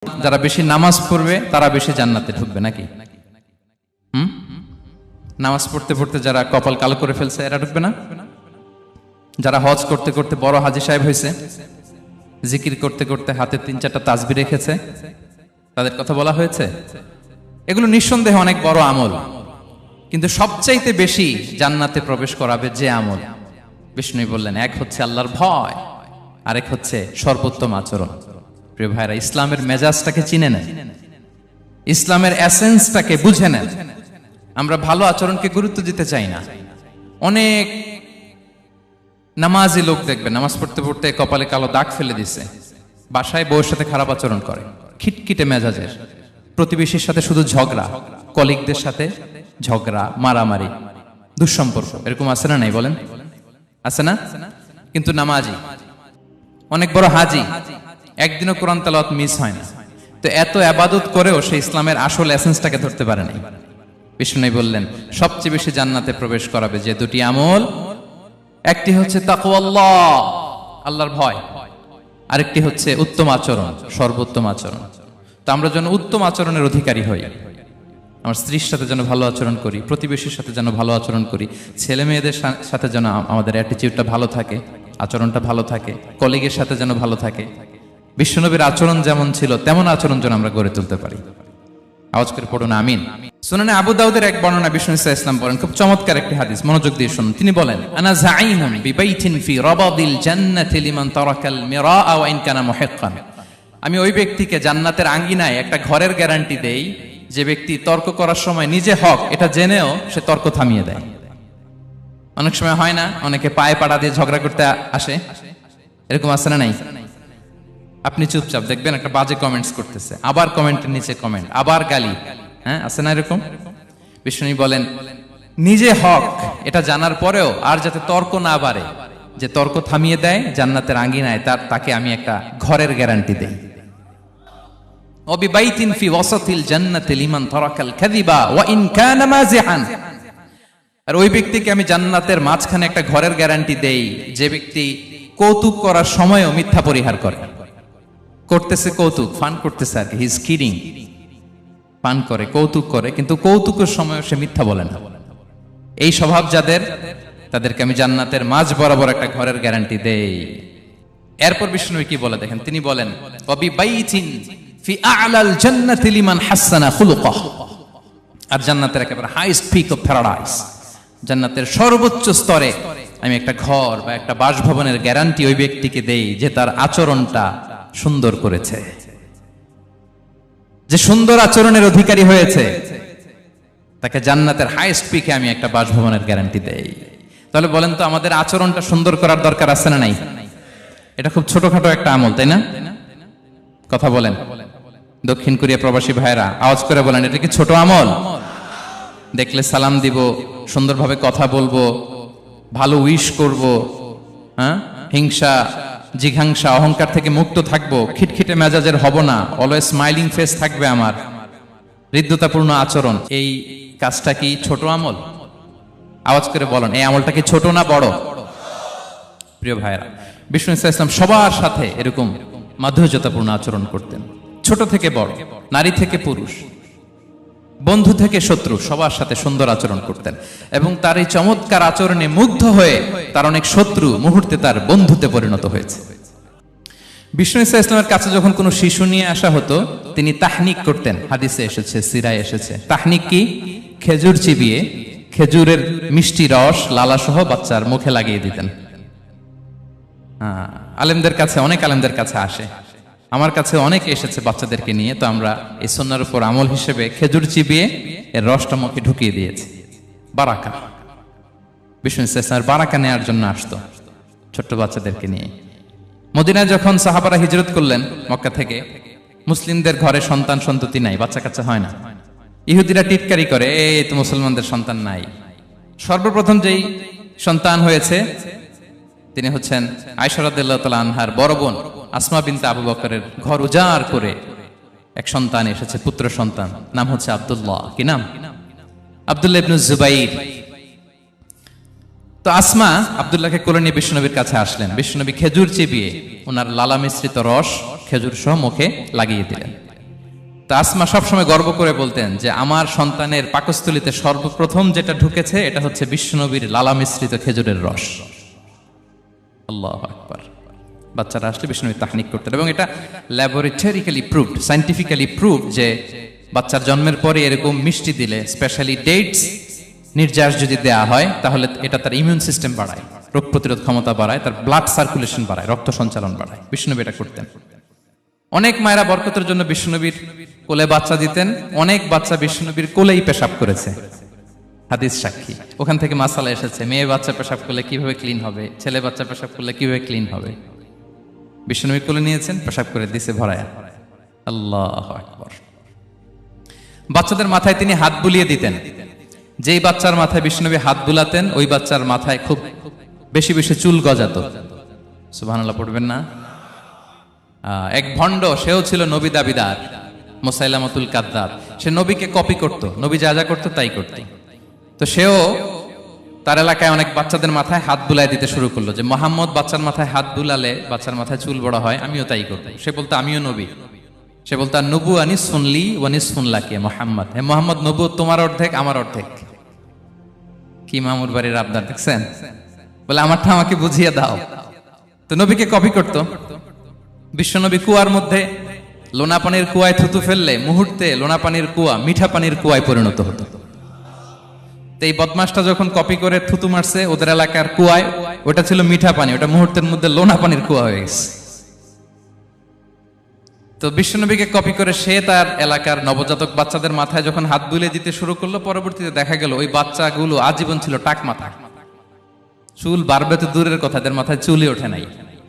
যারা বেশি নামাজ পড়বে তারা বেশি জান্নাতে ঢুকবে নাকি? নামাজ পড়তে পড়তে যারা কপাল কালো করে ফেলছে এরা ঢুকবে না? যারা হজ করতে করতে বড় হাজী সাহেব হয়েছে, জিকির করতে করতে হাতে 3-4টা তাসবিহ রেখেছে, তাদের কথা বলা হয়েছে। এগুলো নিঃসন্দেহে অনেক বড় আমল, কিন্তু সবচাইতে বেশি জান্নাতে প্রবেশ করাবে যে আমল, বিষ্ণু বললেন, এক হচ্ছে আল্লাহর ভয়, আরেক হচ্ছে সর্বোত্তম আচরণ। প্রিয় ভাইরা, ইসলামের মেজাজটাকে চিনে নেন, ইসলামের এসেন্সটাকে বুঝে নেন। আমরা ভালো আচরণকে গুরুত্ব দিতে চাই না। অনেক নামাজি লোক দেখবেন নামাজ পড়তে পড়তে কপালে কালো দাগ ফেলে দিছে, বাসায় বউয়ের সাথে খারাপ আচরণ করে, খিটখিটে মেজাজের, প্রতিবেশীর সাথে শুধু ঝগড়া, কলিগদের সাথে ঝগড়া, মারামারি, দুঃসম্পর্ক, এরকম আছে না নাই বলেন? আছে না? কিন্তু নামাজি, অনেক বড় হাজি, একদিনও কোরআন তেলাওয়াত মিস হয় না, তো এত ইবাদত করেও সে ইসলামের আসল এসেন্সটাকে ধরতে পারে নাই। বিষ্ণু বললেন, সবচেয়ে বেশি জান্নাতে প্রবেশ করাবে যে দুটি আমল, একটি হচ্ছে তাকওয়াল্লাহ, আল্লাহর ভয়, আরেকটি হচ্ছে উত্তম আচরণ, সর্বোত্তম আচরণ। তো আমরা যেন উত্তম আচরণের অধিকারী হই, আমার স্ত্রীর সাথে যেন ভালো আচরণ করি, প্রতিবেশীর সাথে যেন ভালো আচরণ করি, ছেলে মেয়েদের সাথে যেন আমাদের অ্যাটিটিউডটা ভালো থাকে, আচরণটা ভালো থাকে, কলিগের সাথে যেন ভালো থাকে। বিশ্বনবীর আচরণ যেমন ছিল তেমন আচরণ যেন আমরা গড়ে তুলতে পারি। আওয়াজ করে পড়ুন আমিন। সুনানে আবু দাউদের এক বর্ণনা, বিষ্ণু ইসলাম বলেন, খুব চমৎকার একটি হাদিস, মনোযোগ দিয়ে শুনুন। তিনি বলেন, আনা যাঈনুন বিবাইতিন ফি রাবাদিল জান্নাতি লিমান তারাকাল মিরাআ ওয়া ইন কানা মুহিক্কান। আমি ওই ব্যক্তিকে জান্নাতের আঙ্গিনায় একটা ঘরের গ্যারান্টি দেই যে ব্যক্তি তর্ক করার সময় নিজে হক এটা জেনেও সে তর্ক থামিয়ে দেয়। অনেক সময় হয় না, অনেকে পায়ে পাড়া দিয়ে ঝগড়া করতে আসে, এরকম আছে না নাই? আপনি চুপচাপ দেখবেন একটা বাজে কমেন্টস করতেছে, আবার কমেন্টের নিচে কমেন্ট, আবার গালি, হ্যাঁ আছে না এরকম? বিষ্ণু বলেন, নিজে হক এটা জানার পরেও আর যাতে তর্ক না বাড়ে, যে তর্ক থামিয়ে দেয় জান্নাতের আঙ্গিনায়, তাকে আমি একটা ঘরের গ্যারান্টি দেই। ওয়াবিবাইতিন ফি ওয়াসাতিল জান্নাতি লিমান তারাকাল কাযিবা ওয়া ইন কানা মাযিহান। আর ওই ব্যক্তিকে আমি জান্নাতের মাঝখানে একটা ঘরের গ্যারান্টি দেই যে ব্যক্তি কৌতুক করার সময়ও মিথ্যা পরিহার করে। করতেছে কৌতুক, ফান করতেছে আর কি, হি ইজ কিডিং, ফান করে, কৌতুক করে, কিন্তু কৌতুকের সময় সে মিথ্যা বলে না। এই স্বভাব যাদের, তাদেরকে আমি জান্নাতের মাঝ বরাবর একটা ঘরের গ্যারান্টি দেই। এরপর বিষ্ণু কি বলে দেখেন, তিনি বলেন, ওয়াবিবাইতিন ফি আ'লাল জান্নাতি লিমান হাসানা খুলুকাহু। আর জান্নাতের একেবারে হাইস্ট পিক অফ প্যারাডাইস, জান্নাতের সর্বোচ্চ স্তরে আমি একটা ঘর বা একটা বাসভবনের গ্যারান্টি ওই ব্যক্তিকে দেই যে তার আচরণটা সুন্দর করেছে, যে সুন্দর আচরণের অধিকারী হয়েছে, তাকে জান্নাতের হাইস্ট পিকে আমি একটা বাসভবনের গ্যারান্টি দেই। তাহলে বলেন তো, আমাদের আচরণটা সুন্দর করার দরকার আছে না নাই? এটা খুব ছোটখাটো একটা আমল, তাই না? কথা বলেন, দক্ষিণ কোরিয়া প্রবাসী ভাইরা আওয়াজ করে বলেন, এটা কি ছোট আমল? দেখলে সালাম দিব, সুন্দরভাবে কথা বলবো, ভালো উইশ করব, হ্যাঁ, হিংসা জিঘাংসা অহংকার থেকে মুক্ত থাকবো, খিটখিটে মেজাজের হব না, অলওয়েজ স্মাইলিং ফেস থাকবে আমার, হৃদ্যতাপূর্ণ আচরণ। এই কাজটা কি ছোট আমল? আওয়াজ করে বলেন, এই আমলটা কি ছোট না বড়? প্রিয় ভাইরা, বিষ্ণু ইসলাম সবার সাথে এরকম মাধুর্যতাপূর্ণ আচরণ করতেন, ছোট থেকে বড়, নারী থেকে পুরুষ, বন্ধু থেকে শত্রু, সবার সাথে সুন্দর আচরণ করতেন। এবং তার এই চমৎকার আচরণে মুগ্ধ হয়ে তার অনেক শত্রু মুহূর্তে তার বন্ধুতে পরিণত হয়েছে। বিষ্ণু ইসলামের কাছে যখন কোনো শিশু নিয়ে আসা হতো, তিনি তাহনিক করতেন, হাদিসে এসেছে, সিরায় এসেছে। তাহনিক কি? খেজুর চিবিয়ে খেজুরের মিষ্টি রস লালাসহ বাচ্চার মুখে লাগিয়ে দিতেন। আলেমদের কাছে, অনেক আলেমদের কাছে আসে, আমার কাছে অনেকে এসেছে বাচ্চাদেরকে নিয়ে, তো আমরা এই সুন্নাহর উপর আমল হিসেবে খেজুর চিবিয়ে এর রসটা মুখে ঢুকিয়ে দিয়েছি। বারাকা, বিষ্ণু ইসলামের বারাকা নেওয়ার জন্য আসতো ছোট্ট বাচ্চাদেরকে নিয়ে। মদিনায় যখন সাহাবারা হিজরত করলেন মক্কা থেকে, মুসলিমদের ঘরে সন্তান সন্ততি নাই, বাচ্চা কাচ্চা হয় না। ইহুদিরা টিটকারি করে, এই তো মুসলমানদের সন্তান নাই। সর্বপ্রথম যেই সন্তান হয়েছে তিনি হচ্ছেন আয়েশা রাদিয়াল্লাহু তাআলা আনহার বড় বোন আসমা বিনতে আবু বকরের ঘর উজাড় করে এক সন্তান এসেছে, পুত্র সন্তান, নাম হচ্ছে আব্দুল্লাহ। কি নাম? আব্দুল্লাহ ইবনে জুবাইর। তো আসমা আব্দুল্লাহকে কোলে নিয়ে বিশ্বনবীর কাছে আসলেন। বিশ্বনবী খেজুর চিবিয়ে ওনার লালা মিশ্রিত রস খেজুর সহ মুখে লাগিয়ে দিলেন। তা আসমা সবসময় গর্ব করে বলতেন যে আমার সন্তানের পাকস্থলীতে সর্বপ্রথম যেটা ঢুকেছে এটা হচ্ছে বিশ্বনবীর লালা মিশ্রিত খেজুরের রস। আল্লাহু আকবার। বাচ্চারা আসলে বিশ্বনবী তাহনিক করতেন এবং এটা ল্যাবরেটরিক্যালি প্রুভড, সায়েন্টিফিক্যালি প্রুভড যে বাচ্চার জন্মের পরে এরকম মিষ্টি দিলে, স্পেশালি ডেটস নির্যাস যদি দেয়া হয়, তাহলে এটা তার ইমিউন সিস্টেম বাড়ায়, রোগ প্রতিরোধ ক্ষমতা বাড়ায়, তার ব্লাড সার্কুলেশন বাড়ায়, রক্ত সঞ্চালন বাড়ায়। বিশ্বনবী এটা করতেন। অনেক মায়েরা বরকতের জন্য বিশ্বনবীর কোলে বাচ্চা দিতেন। অনেক বাচ্চা বিশ্বনবীর কোলেই পেশাব করেছে, হাদিস সাক্ষী। ওখান থেকে মাসালা এসেছে, মেয়ে বাচ্চা পেশাব করলে কিভাবে ক্লিন হবে, ছেলে বাচ্চা পেশাব করলে কিভাবে ক্লিন হবে। বিশ্বনবীর কোলে নিয়েছেন, পেশাব করে দিছে ভরায়া। আল্লাহু আকবার। বাচ্চাদের মাথায় তিনি হাত বুলিয়ে দিতেন। যেই বাচ্চার মাথায় বিশ্বনবী হাত বুলাতেন, ওই বাচ্চার মাথায় খুব বেশি বেশি চুল গজাতো। সুবহানাল্লাহ পড়বেন না? এক ভণ্ড, সেও ছিল নবী দাবিদার, মুসাইলামাতুল কাদ্দাব। সে নবীকে কপি করত, নবী যা যা করতো তাই করত। তো সেও তার এলাকায় অনেক বাচ্চাদের মাথায় হাত বুলাই দিতে শুরু করলো, যে মোহাম্মদ বাচ্চার মাথায় হাত বুলালে বাচ্চার মাথায় চুল বড় হয়, আমিও তাই করব। সে বলতো আমিও নবী। সে বলতো নবু আনিস শুনলি ওয়ানিস শুনলাকে মোহাম্মদ, হে মোহাম্মদ, নবু তোমার অর্ধেক আমার অর্ধেক। কি মামুর বাড়ির আবদার দেখছেন? বলে আমারটা আমাকে বুঝিয়ে দাও। তো নবীকে কপি করত। বিশ্বনবী কুয়ার মধ্যে লোনা পানির কুয়ায় থুতু ফেললে মুহূর্তে লোনা পানির কুয়া মিঠা পানির কুয়ায় পরিণত হতো। তো এই বদমাসটা যখন কপি করে থুতু মারছে ওদের এলাকার কুয়ায়, ওটা ছিল মিঠা পানি, ওটা মুহূর্তের মধ্যে লোনা পানির কুয়া হয়ে গেছে। তো বিশ্বনবীকে কপি করে সে তার এলাকার নবজাতক বাচ্চাদের মাথায় যখন হাত বুলিয়ে দিতে শুরু করলো, পরবর্তীতে দেখা গেল ওই বাচ্চাগুলো আজীবন ছিল টাক মাথা। চুল বাড়বে তো দূরের কথা, এদের মাথায় চুলই ওঠে নাই।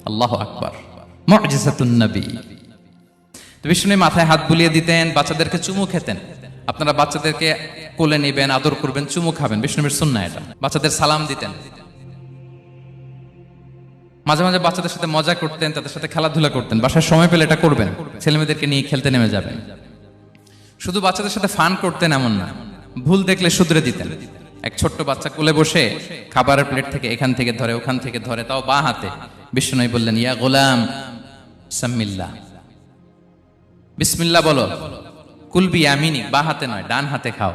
আল্লাহু আকবার। মুজিজাতুন নবী। তো বিশ্বনবী মাথায় হাত বুলিয়ে দিতেন, বাচ্চাদেরকে চুমু খেতেন। আপনারা বাচ্চাদেরকে কোলে নেবেন, আদর করবেন, চুমু খাবেন, বিশ্বনবীর সুন্নাহ এটা। বাচ্চাদের সালাম দিতেন। মাঝে মাঝে বাচ্চাদের সাথে মজা করতেন, তাদের সাথে খেলাধুলা করতেন। বাসায় সময় পেলে এটা করবেন, ছেলেমেয়েদেরকে নিয়ে খেলতে নেমে যাবেন। শুধু বাচ্চাদের সাথে ফান করতেন এমন না, ভুল দেখলে শুধরে দিতেন। এক ছোট্ট বাচ্চা কোলে বসে খাবারের প্লেট থেকে এখান থেকে ধরে ওখান থেকে ধরে, তাও বাঁ হাতে। বিশ্বনবী বললেন, ইয়া গোলাম সাম্মিল্লাহ, বিসমিল্লাহ বলো। কুলবি আমিনি, বাঁ হাতে নয় ডান হাতে খাও।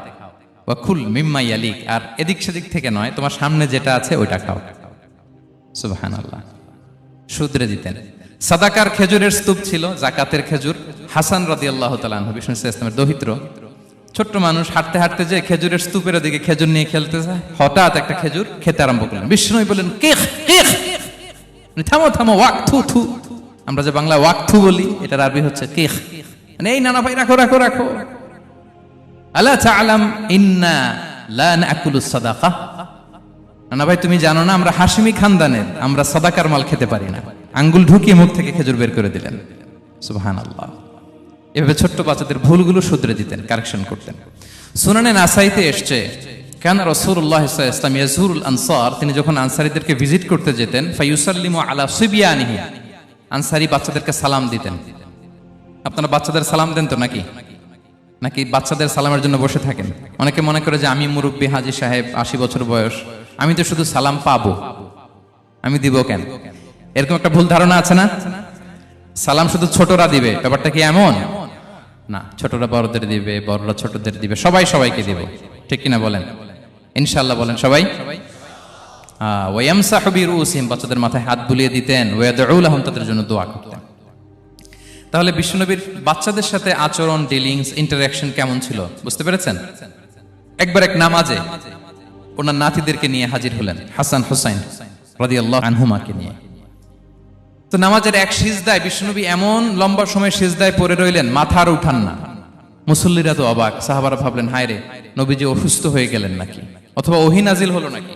ওয়া কুল মিম্মা ইয়ালিক, আর এদিক সেদিক থেকে নয়, তোমার সামনে যেটা আছে ওইটা খাও। সুবহানাল্লাহ। শুধরে দিতেন। সাদাকার খেজুরের স্তূপ ছিল, জাকাতের খেজুর। হাসান রাদিয়াল্লাহু তাআলা আনহু, বিষ্ণু ইসলামের দৌহিত্র, ছোট্ট মানুষ, হাঁটতে হাঁটতে যে খেজুরের স্তূপের দিকে খেজুর নিয়ে খেলতে যায়, হঠাৎ একটা খেজুর খেতে আরম্ভ করলেন। বিষ্ণু বললেন, কিখ কিখ, থামো থামো, ওয়াক থু থু। আমরা যে বাংলা ওয়াক থু বলি, এটার আরবি হচ্ছে কিখ। মানে এই নানা ভাই রাখো রাখো রাখো। আলা তাআলাম ইন্না লা নাকুলুস সাদাকা, নানা ভাই তুমি জানো না আমরা হাশিমি খানদানের, আমরা সাদাকার মাল খেতে পারি না। আঙ্গুল ঢুকিয়ে মুখ থেকে খেজুর বের করে দিলেন। সুবহানাল্লাহ। এভাবে ছোট্ট বাচ্চাদের ভুলগুলো শুধরে দিতেন, কারেকশন করতেন। সুনানে নাসাইতে এসছে, কানা রাসূলুল্লাহ সাল্লাল্লাহু আলাইহি ওয়াসাল্লাম ইয়াজুরুল আনসার, তিনি যখন আনসারীদেরকে ভিজিট করতে যেতেন, ফায়ুসাল্লিমু আলা সিবিয়ানিহি, আনসারী বাচ্চাদেরকে সালাম দিতেন। আপনারা বাচ্চাদের সালাম দেন তো নাকি? নাকি বাচ্চাদের সালামের জন্য বসে থাকেন? অনেকে মনে করে যে আমি মুরব্বী হাজী সাহেব, 80 বছর বয়স, আমি তো শুধু সালাম পাবো, আমি দিব কেন? এরকম একটা ভুল ধারণা আছে না? সালাম শুধু ছোটরা দিবে, ব্যাপারটা কি এমন না। ছোটরা বড়দের দিবে, বড়রা ছোটদের দিবে, সবাই সবাইকে দিবে। ঠিক কিনা বলেন? ইনশাআল্লাহ বলেন সবাই। ওয়ায়ামসাহু বিরুসিহিম, বাচ্চাদের মাথায় হাত বুলিয়ে দিতেন। ওয়ায়াদউ লাহুম, তাদের জন্য দোয়া করতেন। তাহলে বিশ্বনবীর বাচ্চাদের সাথে আচরণ, ডিলিংস, ইন্টারঅ্যাকশন কেমন ছিল বুঝতে পেরেছেন? একবার এক নামাজে ওনার নাতিদেরকে নিয়ে হাজির হলেন, হাসান হুসাইন রাদিয়াল্লাহু আনহুমাকে নিয়ে। তো নামাজের এক সিজদায় বিশ্বনবী এমন লম্বা সময় সিজদায় পড়ে রইলেন, মাথা আর উঠান না। মুসল্লিরা তো অবাক, সাহাবারা ভাবলেন হায় রে, নবীজি অসুস্থ হয়ে গেলেন নাকি, অথবা ওহী নাজিল হলো নাকি।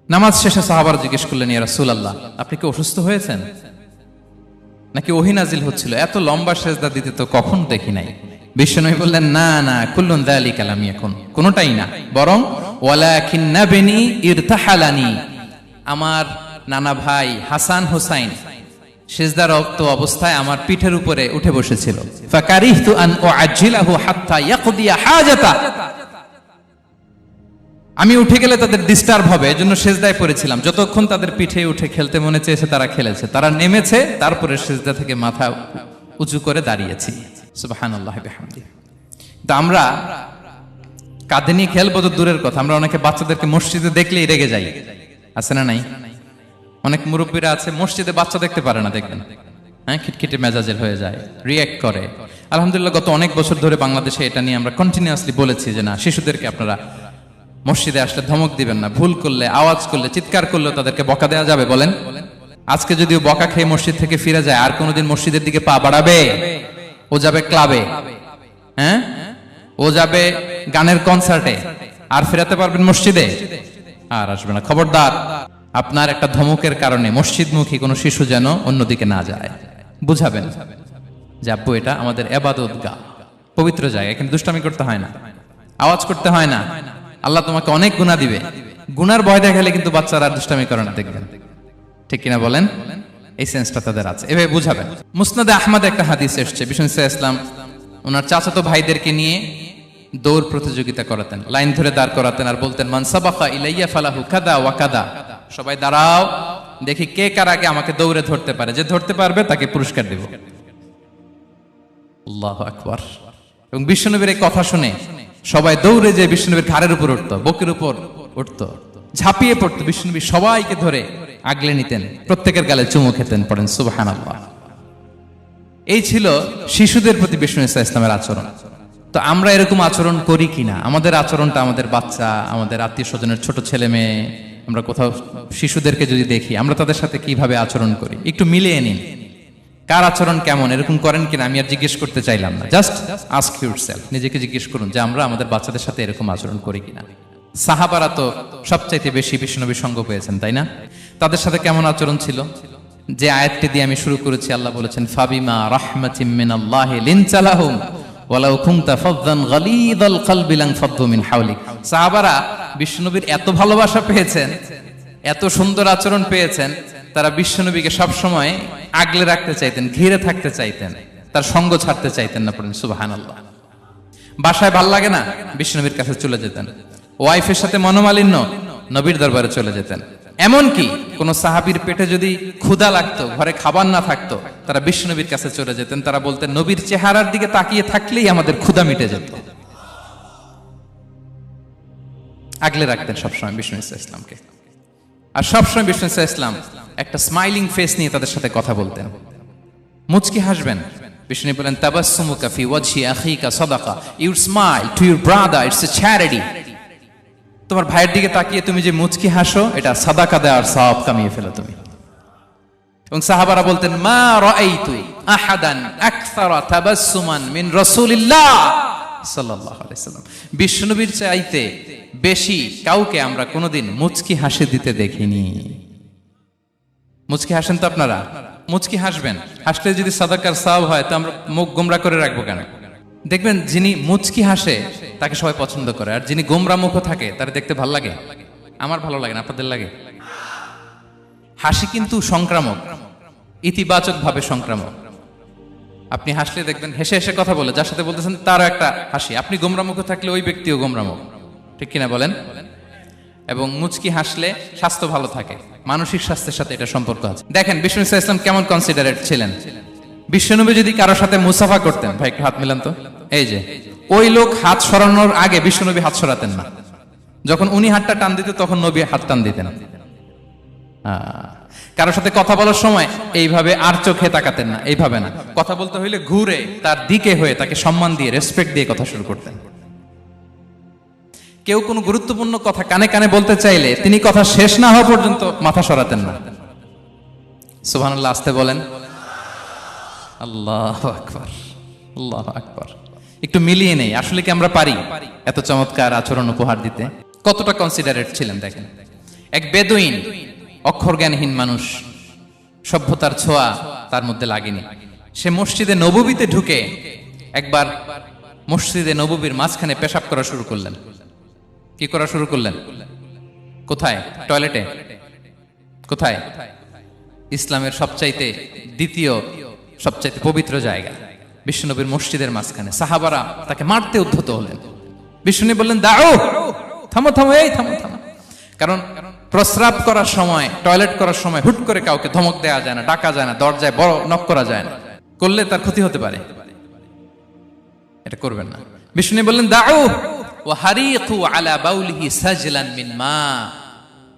নামাজ শেষে সাহাবারা জিজ্ঞেস করলেন, ইয়া রাসূলুল্লাহ, আপনি কি অসুস্থ হয়েছেন নাকি ওহী নাজিল হচ্ছিল? এত লম্বা সিজদা দিতে তো কখন দেখি নাই। বিশ্বনবী বললেন, না না, কুল্লুন যালিকা লাম ইয়াকুন, কোনটাই না, বরং ওয়ালাকিন্না বিনি ইরতাহালানি, আমার নানা ভাই হাসান হুসাইন সিজদারত অবস্থায় আমার পিঠের উপরে উঠে বসেছিল। ফাকারিহতু আন উআজ্জিলাহু হাত্তা ইয়াকদিয়া হাজাতা, আমি উঠে গেলে তাদের ডিস্টার্ব হবে, এজন্য সিজদায় পড়েছিলাম। যতক্ষণ তাদের পিঠে উঠে খেলতে মনে চেয়েছে তারা খেলেছে, তারা নেমেছে, তারপরে সিজদা থেকে মাথা উঁচু করে দাঁড়িয়েছি। সুবহানাল্লাহি বিহামদিহি। তো আমরা কাঁধে নিয়ে খেলবো তো দূরের কথা, আমরা অনেকে বাচ্চাদেরকে মসজিদে দেখলেই রেগে যাই, আছে না নাই? অনেক মুরব্বীরা আছে মসজিদে বাচ্চা দেখতে পারে না, দেখবেন হ্যাঁ, খিটখিটে মেজাজের হয়ে যায়, রিয়্যাক্ট করে। আলহামদুলিল্লাহ গত অনেক বছর ধরে বাংলাদেশে এটা নিয়ে আমরা কন্টিনিউয়াসলি বলেছি যে না, শিশুদেরকে আপনারা মসজিদে আসলে ধমক দিবেন না, ভুল করলে, আওয়াজ করলে, চিৎকার করলে তাদেরকে বকা দেওয়া যাবে? বলেন। আজকে যদিও বকা খেয়ে মসজিদ থেকে ফিরে যায়, আর কোনোদিন মসজিদের দিকে পা বাড়াবে? ও যাবে ক্লাবে, হ্যাঁ, ও যাবে গানের কনসার্টে, আর ফেরাতে পারবেন মসজিদে? আর আসবে না। খবরদার, আপনার একটা ধমকের কারণে মসজিদমুখী কোনো শিশু যেন অন্যদিকে না যায়। বুঝাবেন যে আব্বু এটা আমাদের ইবাদতগাহ, পবিত্র জায়গা, এখানে দুষ্টামি করতে হয় না, আওয়াজ করতে হয় না, আল্লাহ তোমাকে অনেক গুনাহ দিবে। গুনার ভয় দেখালে কিন্তু বাচ্চারা আর দুষ্টামি করে না, দেখবেন। ঠিক কিনা বলেন? এই সেন্সটা তাদের আছে, এভাবে বুঝাবেন। মুসনাদে আহমদে একটা হাদিস এসেছে, বিষ্ণু ইসলাম ওনার চাচাতো ভাইদেরকে নিয়ে দৌড় প্রতিযোগিতা করাতেন, লাইন ধরে দাঁড় করাতেন আর বলতেন মান সাবাকা ইলাইয়া ফালাহু কাদা ওয়া কাদা, সবাই দাঁড়াও, দেখি কে কার আগে আমাকে দৌড়ে ধরতে পারে, যে ধরতে পারবে তাকে পুরস্কার দেব। আল্লাহু আকবার। এবং বিশ্বনবীর এই কথা শুনে সবাই দৌড়ে যে বিশ্বনবীর ঘাড়ের উপর উঠতো, বুকের উপর উঠতো, ঝাঁপিয়ে পড়তো, বিশ্বনবী সবাইকে ধরে আগলে নিতেন, প্রত্যেকের গালে চুমু খেতেন। পড়েন সুবহানাল্লাহ। এই ছিল শিশুদের প্রতি বিষ্ণু ইসলামের আচরণ। তো আমরা এরকম আচরণ করি কিনা? আমাদের আচরণটা আমাদের বাচ্চা, আমাদের আত্মীয় স্বজনের ছোট ছেলে মেয়ে, আমরা কোথাও শিশুদেরকে যদি দেখি, আমরা তাদের সাথে কিভাবে আচরণ করি একটু মিলিয়ে নিন। কার আচরণ কেমন, এরকম করেন কিনা আমি আর জিজ্ঞেস করতে চাইলাম না, জাস্ট আস্ক ইউরসেলফ, নিজেকে জিজ্ঞেস করুন যে আমরা আমাদের বাচ্চাদের সাথে এরকম আচরণ করি কিনা। সাহাবারা তো সবচাইতে বেশি বিশ্বনবীর সঙ্গ পেয়েছেন, তাই না? তাদের সাথে কেমন আচরণ ছিল? যে আয়াতটি দিয়ে আমি শুরু করেছি, আল্লাহ বলেছেন ফাবিমা রাহমাতিম মিনাল্লাহি লিনতা লাহুম ওয়ালাউ কুনতা ফাযযান গালিযাল কলবি লানফাদ্দু মিন হাওলিক। সাহাবারা বিশ্বনবীর এত ভালোবাসা পেয়েছেন, এত সুন্দর আচরণ পেয়েছেন, তারা বিশ্বনবীকে সব সময় আগলে রাখতে চাইতেন, ঘিরে থাকতে চাইতেন, তার সঙ্গ ছাড়তে চাইতেন না। পড়েন সুবহানাল্লাহ। বাসায় ভাল লাগে না, বিশ্বনবীর কাছে চলে যেতেন। ওয়াইফের সাথে মনোমালিন্য, নবীর দরবারে চলে যেতেন। এমনকি কোন সাহাবীর পেটে যদি ক্ষুধা লাগতো, ঘরে খাবার না থাকতো, তারা বিশ্বনবীর কাছে চলে যেতেন। তারা বলতেন নবীর চেহারার দিকে তাকিয়ে থাকলেই আমাদের ক্ষুধা মিটে যেত। আগলে রাখতেন সবসময় বিষ্ণু ইসলামকে। আর সবসময় বিষ্ণু ইসলাম একটা স্মাইলিং ফেস নিয়ে তাদের সাথে কথা বলতেন, মুচকি হাসবেন। বিষ্ণু বলেন তাবাসসুমুকা ফি ওয়াজহি আখিকা সাদাকা, you smile to your brother, it's a charity. তোমার ভাইয়ের দিকে তাকিয়ে তুমি যে মুচকি হাসো, এটা সাদাকা দেওয়ার সওয়াব কামিয়ে ফেলো তুমি। এবং সাহাবারা বলতেন মা রাআইতু আহাদান আকসারা তাবাসসুমান মিন রাসূলিল্লাহ সাল্লাল্লাহু আলাইহি সাল্লাম। বিশ্বনবীর চাইতে বেশি কাউকে আমরা কোনোদিন মুচকি হাসি দিতে দেখিনি। মুচকি হাসেন তো আপনারা? মুচকি হাসবেন, হাসলে যদি সাদাকার সওয়াব হয় তো আমরা মুখ গোমরা করে রাখবো কেন? দেখবেন যিনি মুচকি হাসে তাকে সবাই পছন্দ করে, আর যিনি গোমরা মুখ থাকে তার দেখতে ভালো লাগে। আমার ভালো লাগে না, আপনাদের লাগে? হাসি কিন্তু সংক্রামক, ইতিবাচক ভাবে সংক্রামক। আপনি হাসলে দেখবেন হেসে হেসে কথা বলে, যার সাথে বলতেছেন তারও একটা হাসি। আপনি গোমরা মুখ থাকলে ওই ব্যক্তিও গোমরা মুখ, ঠিক কিনা বলেন? এবং মুচকি হাসলে স্বাস্থ্য ভালো থাকে, মানসিক স্বাস্থ্যের সাথে এটা সম্পর্ক আছে। দেখেন বিষ্ণু ইসলাম কেমন কনসিডারেট ছিলেন। বিশ্বনবী যদি কারোর সাথে মুসাফা করতেন, ভাই একটু হাত মিলান তো, এই যে ওই লোক হাত সরানোর আগে বিশ্বনবী হাত সরাতেন না। যখন উনি হাতটা টান দিতেন তখন নবী হাত টান দিতেন। কারোর সাথে কথা বলার সময় এইভাবে আর চোখে তাকাতেন না, এইভাবে না। কথা বলতে হইলে ঘুরে তার দিকে হয়ে তাকে সম্মান দিয়ে, রেসপেক্ট দিয়ে কথা শুরু করতেন। কেউ কোনো গুরুত্বপূর্ণ কথা কানে কানে বলতে চাইলে তিনি কথা শেষ না হওয়া পর্যন্ত মাথা সরাতেন না। সুবহানাল্লাহ, আসতে বলেন। আল্লাহু আকবার, আল্লাহু আকবার। একটু মিলিয়ে নেই, আসলে কি আমরা পারি এত চমৎকার আচরণ উপহার দিতে? কতটা কনসিডারেট ছিলেন দেখেন। এক বেদুইন, অক্ষর জ্ঞানহীন মানুষ, সভ্যতার ছোঁয়া তার মধ্যে লাগেনি। সে মসজিদে নববীতে ঢুকে একবার মসজিদে নববীর মাঝখানে পেশাব করা শুরু করলেন। কি করা শুরু করলেন? কোথায়? টয়লেটে? কোথায়? ইসলামের সবচাইতে দ্বিতীয় সবচাইতে পবিত্র জায়গা বিশ্বনবীর মসজিদের মাঝখানে। সাহাবারা তাকে মারতে উদ্ধত হলেন। বিশ্বনবী বললেন দাও, থামো থামো, এই থামো থামো। কারণ প্রস্রাব করার সময়, টয়লেট করার সময় হুট করে কাউকে ধমক দেওয়া যায় না, ডাকা যায় না, দরজায় বড় নক করা যায় না। করলে তার ক্ষতি হতে পারে, এটা করবেন না। বিষ্ণু বললেন দাউ ওয়া হারিকু আলা বাউলিহি সাজলান মিন মা,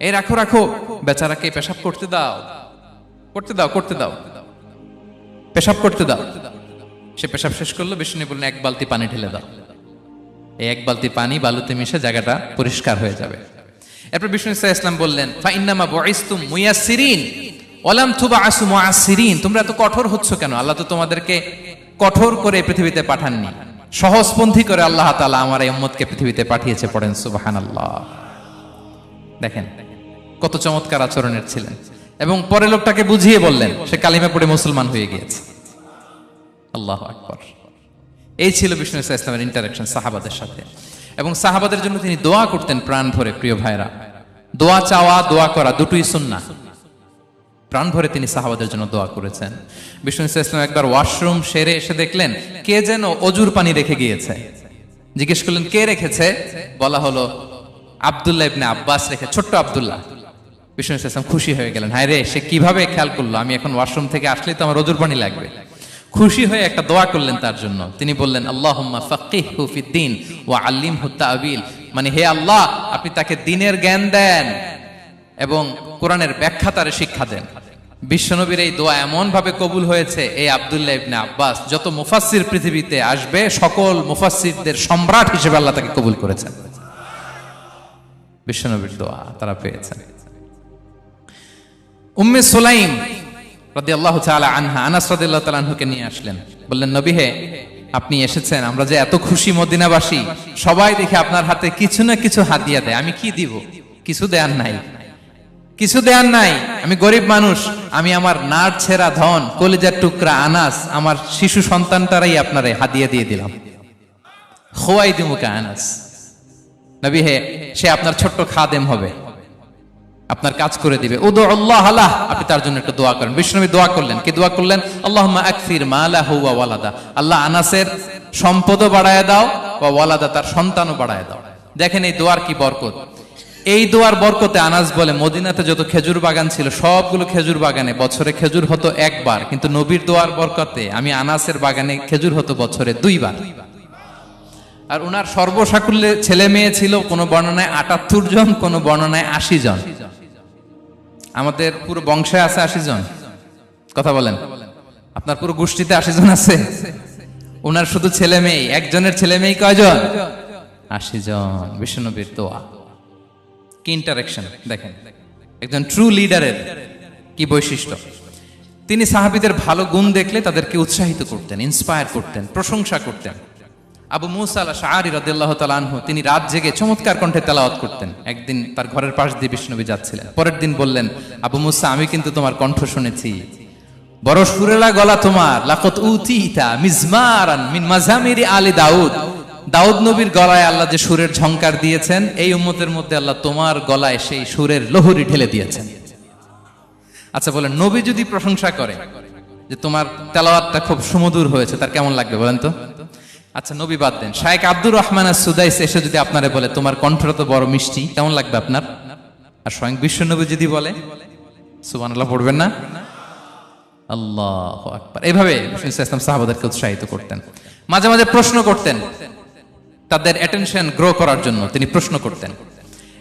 এই রাখো রাখো, বেচারাকে পেশাব করতে দাও, করতে দাও, করতে দাও, পেশাব করতে দাও। সে পেশাব শেষ করলো, বিষ্ণু বললেন এক বালতি পানি ঢেলে দাও। এই এক বালতি পানি বালুতে মিশে জায়গাটা পরিষ্কার হয়ে যাবে। এরপর বিষ্ণু ইসলাম বললেন ফা ইন্নামা বুইসতুম মুয়াসসিরিন ওয়া লাম তুবআসু মুআসসিরিন, তোমরা এত কঠোর হচ্ছ কেন? আল্লাহ তো তোমাদেরকে কঠোর করে পৃথিবীতে পাঠাননি, সহজপন্থী করে আল্লাহ তাআলা আমার এই উম্মতকে পৃথিবীতে পাঠিয়েছে। পড়েন সুবহানাল্লাহ। দেখেন কত চমৎকার আচরণের ছিলেন। এবং পরে লোকটাকে বুঝিয়ে বললেন, সে কালিমা পড়ে মুসলমান হয়ে গিয়েছে। আল্লাহু আকবার। এই ছিল বিষ্ণু ইসলামের ইন্টারাকশন সাহাবাদের সাথে। এবং সাহাবাদের জন্য তিনি দোয়া করতেন প্রাণ ভরে। প্রিয় ভাইরা, দোয়া চাওয়া, দোয়া করা দুটোই সুন্নাহ। প্রাণ ভরে তিনি সাহাবাদের জন্য দোয়া করেছেন। বিষ্ণু ইসলাম একবার ওয়াশরুম সেরে এসে দেখলেন কে যেন অজুর পানি রেখে গিয়েছে। জিজ্ঞেস করলেন কে রেখেছে? বলা হলো আব্দুল্লাহ ইবনে আব্বাস রেখে, ছোট্ট আব্দুল্লাহ। বিষ্ণু ইসলাম খুশি হয়ে গেলেন, হায় রে, সে কিভাবে খেয়াল করলো, আমি এখন ওয়াশরুম থেকে আসলেই তো আমার অজুর পানি লাগবে। খুশি হয়ে একটা দোয়া করলেন তার জন্য। তিনি বললেন আল্লাহুম্মা ফাক্কিহহু ফিদ্দীন ওয়া আল্লিমহু তা'বীল, মানে হে আল্লাহ, আপনি তাকে দ্বীনের জ্ঞান দেন এবং কোরআনের ব্যাখ্যা তারে শিক্ষা দেন। বিশ্বনবীর এই দোয়া এমন ভাবে কবুল হয়েছে, এই আব্দুল্লাহ ইবনে আব্বাস যত মুফাসসির পৃথিবীতে আসবে সকল মুফাসসিরদের সম্রাট হিসেবে আল্লাহ তাকে কবুল করেছেন। বিশ্বনবীর দোয়া তারা পেয়েছেন। উম্মে সুলাইম রাদিয়াল্লাহু তাআলা আনহা আনাস রাদিয়াল্লাহু তাআলা আনহুকে নিয়ে আসলেন, বললেন নবী হে, আপনি এসেছেন, আমরা যে এত খুশি মদিনাবাসী, সবাই দেখে আপনার হাতে কিছু না কিছু হাদিয়া দেয়, আমি কি দিব? কিছু দেয়ার নাই, কিছু দেয়ার নাই, আমি গরিব মানুষ, আমি আমার নাড় ছেঁড়া ধন, কলিজার টুকরা আনাস, আমার শিশু সন্তানটারাই আপনারে হাদিয়া দিয়ে দিলাম। খোয়াই দিমুকা আনাস, নবী হে, সে আপনার ছোট্ট খাদেম হবে, আপনার কাজ করে দিবে। উদু আল্লাহ আলাহ, আপনি তার জন্য একটু দোয়া করেন। বিষ্ণু নবী দোয়া করলেন, কি দোয়া করলেন? আল্লাহুম্মা আকসির মালাহু ওয়া ওয়ালাদা, আল্লাহ আনাসের সম্পদও বাড়ায় দাও, ওয়া ওয়ালাদা, তার সন্তানও বাড়ায় দাও। দেখেন এই দোয়ার কি বরকত। এই দোয়ার বরকতে আনাস বলে মদিনাতে যত খেজুর বাগান ছিল সবগুলো খেজুর বাগানে বছরে খেজুর হতো একবার, কিন্তু নবীর দোয়ার বরকতে আমি আনাসের বাগানে খেজুর হতো বছরে 2 বার। আর উনার সর্বসাকুল্যে ছেলে মেয়ে ছিল, কোন বর্ণনায় 78 জন, কোন বর্ণনায় 80 জন। আমাদের পুরো বংশে আছে 80 জন, কথা বলেন। আপনার পুরো গোষ্ঠীতে 80 জন আছে? উনার শুধু ছেলে মেয়ে, একজনের ছেলে মেয়ে কয়জন? 80 জন। বিশ্বনবীর দোয়া কি ইন্টারেকশন দেখেন, একজন ট্রু লিডারের কি বৈশিষ্ট্য। তিনি সাহাবীদের ভালো গুণ দেখলে তাদেরকে উৎসাহিত করতেন, ইন্সপায়ার করতেন, প্রশংসা করতেন। আবু মুসা আল-আশআরী রাদিয়াল্লাহু তাআলা আনহু, তিনি রাত জেগে চমৎকার কণ্ঠে তেলাওয়াত করতেন। একদিন তার ঘরের পাশ দিয়ে বিষ্ণুনবী যাচ্ছিলেন, পরের দিন বললেন, আবু মুসা, আমি কিন্তু তোমার কণ্ঠ শুনেছি, বড় সুরেলা গলা তোমার। লাকাত উতিতা মিজমারান মিন মাজামিরি আলি দাউদ, দাউদ নবীর গলায় আল্লাহ যে সুরের ঝংকার দিয়েছেন, এই উম্মতের মধ্যে আল্লাহ তোমার গলায় সেই সুরের লহরী ঢেলে দিয়েছেন। আচ্ছা বলেন, নবী যদি প্রশংসা করে যে তোমার তেলাওয়াতটা খুব সুমধুর হয়েছে, তার কেমন লাগবে বলেন তো? আচ্ছা নবী বাদ দেন, শায়েখ আব্দুর রহমান আস-সুদাইস এসে যদি আপনারে বলে তোমার কণ্ঠটা তো বড় মিষ্টি, কেমন লাগবে আপনার? আর স্বয়ং বিশ্বনবী যদি বলে, সুবহানাল্লাহ পড়বেন না? আল্লাহু আকবার। এইভাবে ইসলাম সাহাবাদেরকে উৎসাহিত করতেন। মাঝে মাঝে প্রশ্ন করতেন, তাদের অ্যাটেনশন গ্রো করার জন্য তিনি প্রশ্ন করতেন।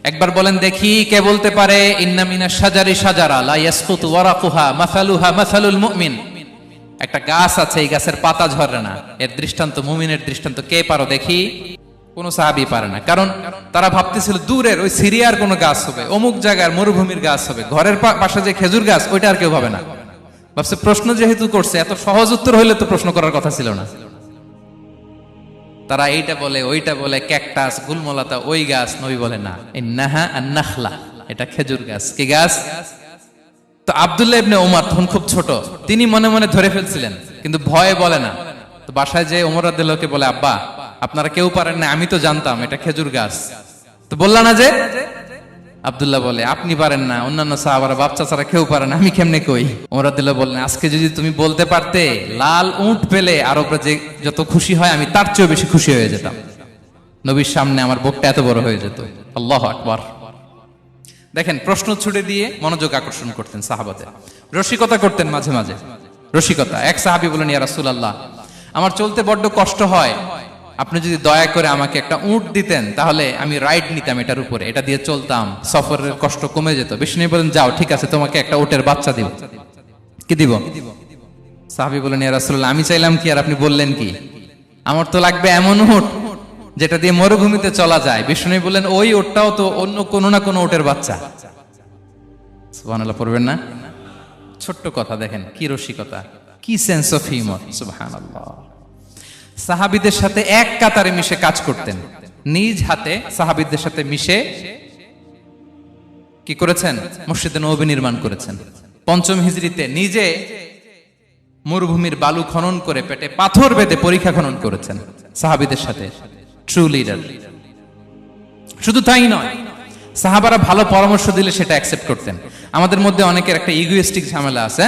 একবার বলেন দেখি, কে বলতে পারে ইন্না মিনাশ শাজারি শাজারা লা ইয়াসকুতু ওয়ারাকুহা মাসালুহা মাসালুল মুমিন, একটা গাছ আছে, এই গাছের পাতা ঝরে না, এর দৃষ্টান্ত মুমিনের দৃষ্টান্ত। কে পারো দেখি? কোন সাহাবী পারে না, কারণ তারা ভাবতেছিল দূরের ওই সিরিয়ার কোন গাছ হবে, অমুক জায়গার মরুভূমির গাছ হবে, ঘরের পাশে যে খেজুর গাছ ওইটা আর কেউ ভাবে না। ভাবছে প্রশ্ন যেহেতু করছে, এত সহজ উত্তর হইলে তো প্রশ্ন করার কথা ছিল না। তারা এইটা বলে, ওইটা বলে, ক্যাকটাস, গুলমলতা, ওই গাছ। নবী বলে না, ইন্নাহা আন-নাখলা, এটা খেজুর গাছ। কি গাছ? তো আব্দুল্লাহ ইবনে ওমর তখন খুব ছোট, তিনি মনে মনে ধরে ফেলছিলেন, কিন্তু ভয়ে বলে না। তো বাসায় যে ওমর রাদিয়াল্লাহু আনহু বলে, আব্বা আপনারা কেউ পারেন না, আমি তো জানতাম এটা খেজুর গাছ, তো বললা না যে? আব্দুল্লাহ বলে, আপনি পারেন না, অন্যান্য সাহাবারা বাচ্চা ছাড়া কেউ পারে না, আমি কেমনে কই? ওমর রাদিয়াল্লাহু বললেন, আজকে যদি তুমি বলতে পারতে, লাল উট পেলে আরবরা যে যত খুশি হয় আমি তার চেয়েও বেশি খুশি হয়ে যেতাম। নবীর সামনে আমার বুকটা এত বড় হয়ে যেত। আল্লাহু আকবার। দেখেন প্রশ্ন ছুড়ে দিয়ে মনোযোগ আকর্ষণ করতেন সাহাবাদের, রসিকতা করতেন মাঝে মাঝে। রসিকতা। এক সাহাবী বলেন, ইয়া রাসূলুল্লাহ, আমার চলতে বড্ড কষ্ট হয়, আপনি যদি দয়া করে আমাকে একটা উট দিতেন তাহলে আমি রাইড নিতাম এটার উপরে, এটা দিয়ে চলতাম, সফরের কষ্ট কমে যেত। বিষ্ণু বলেন, যাও, ঠিক আছে, তোমাকে একটা উটের বাচ্চা দিব। কি দিব? সাহাবী বলেন, ইয়া রাসূলুল্লাহ, আমি চাইলাম কি আর আপনি বললেন কি? আমার তো লাগবে এমন উট যেটা দিয়ে মরুভূমিতে চলা যায়। বিষ্ণু বলেন, ওই উটটাও তো অন্য কোনো না কোনো উটের বাচ্চা। সুবহানাল্লাহ পড়বেন না? ছোট্ট কথা, দেখেন কি রসিকতা, কি সেন্স অফ হিউমার। সুবহানাল্লাহ। সাহাবীদের সাথে এক কাতারে মিশে কাজ করতেন, নিজ হাতে সাহাবীদের সাথে মিশে কি করেছেন? মসজিদে নববী নির্মাণ করেছেন। পঞ্চম হিজরিতে নিজে মরুভূমির বালু খনন করে পেটে পাথর বেঁধে পরীক্ষা খনন করেছেন সাহাবীদের সাথে। True leader. শুধু তাই নয়, সাহাবারা ভালো পরামর্শ দিলে সেটা অ্যাকসেপ্ট করতেন। আমাদের মধ্যে অনেকের একটা ইগোইস্টিক ঝামেলা আছে,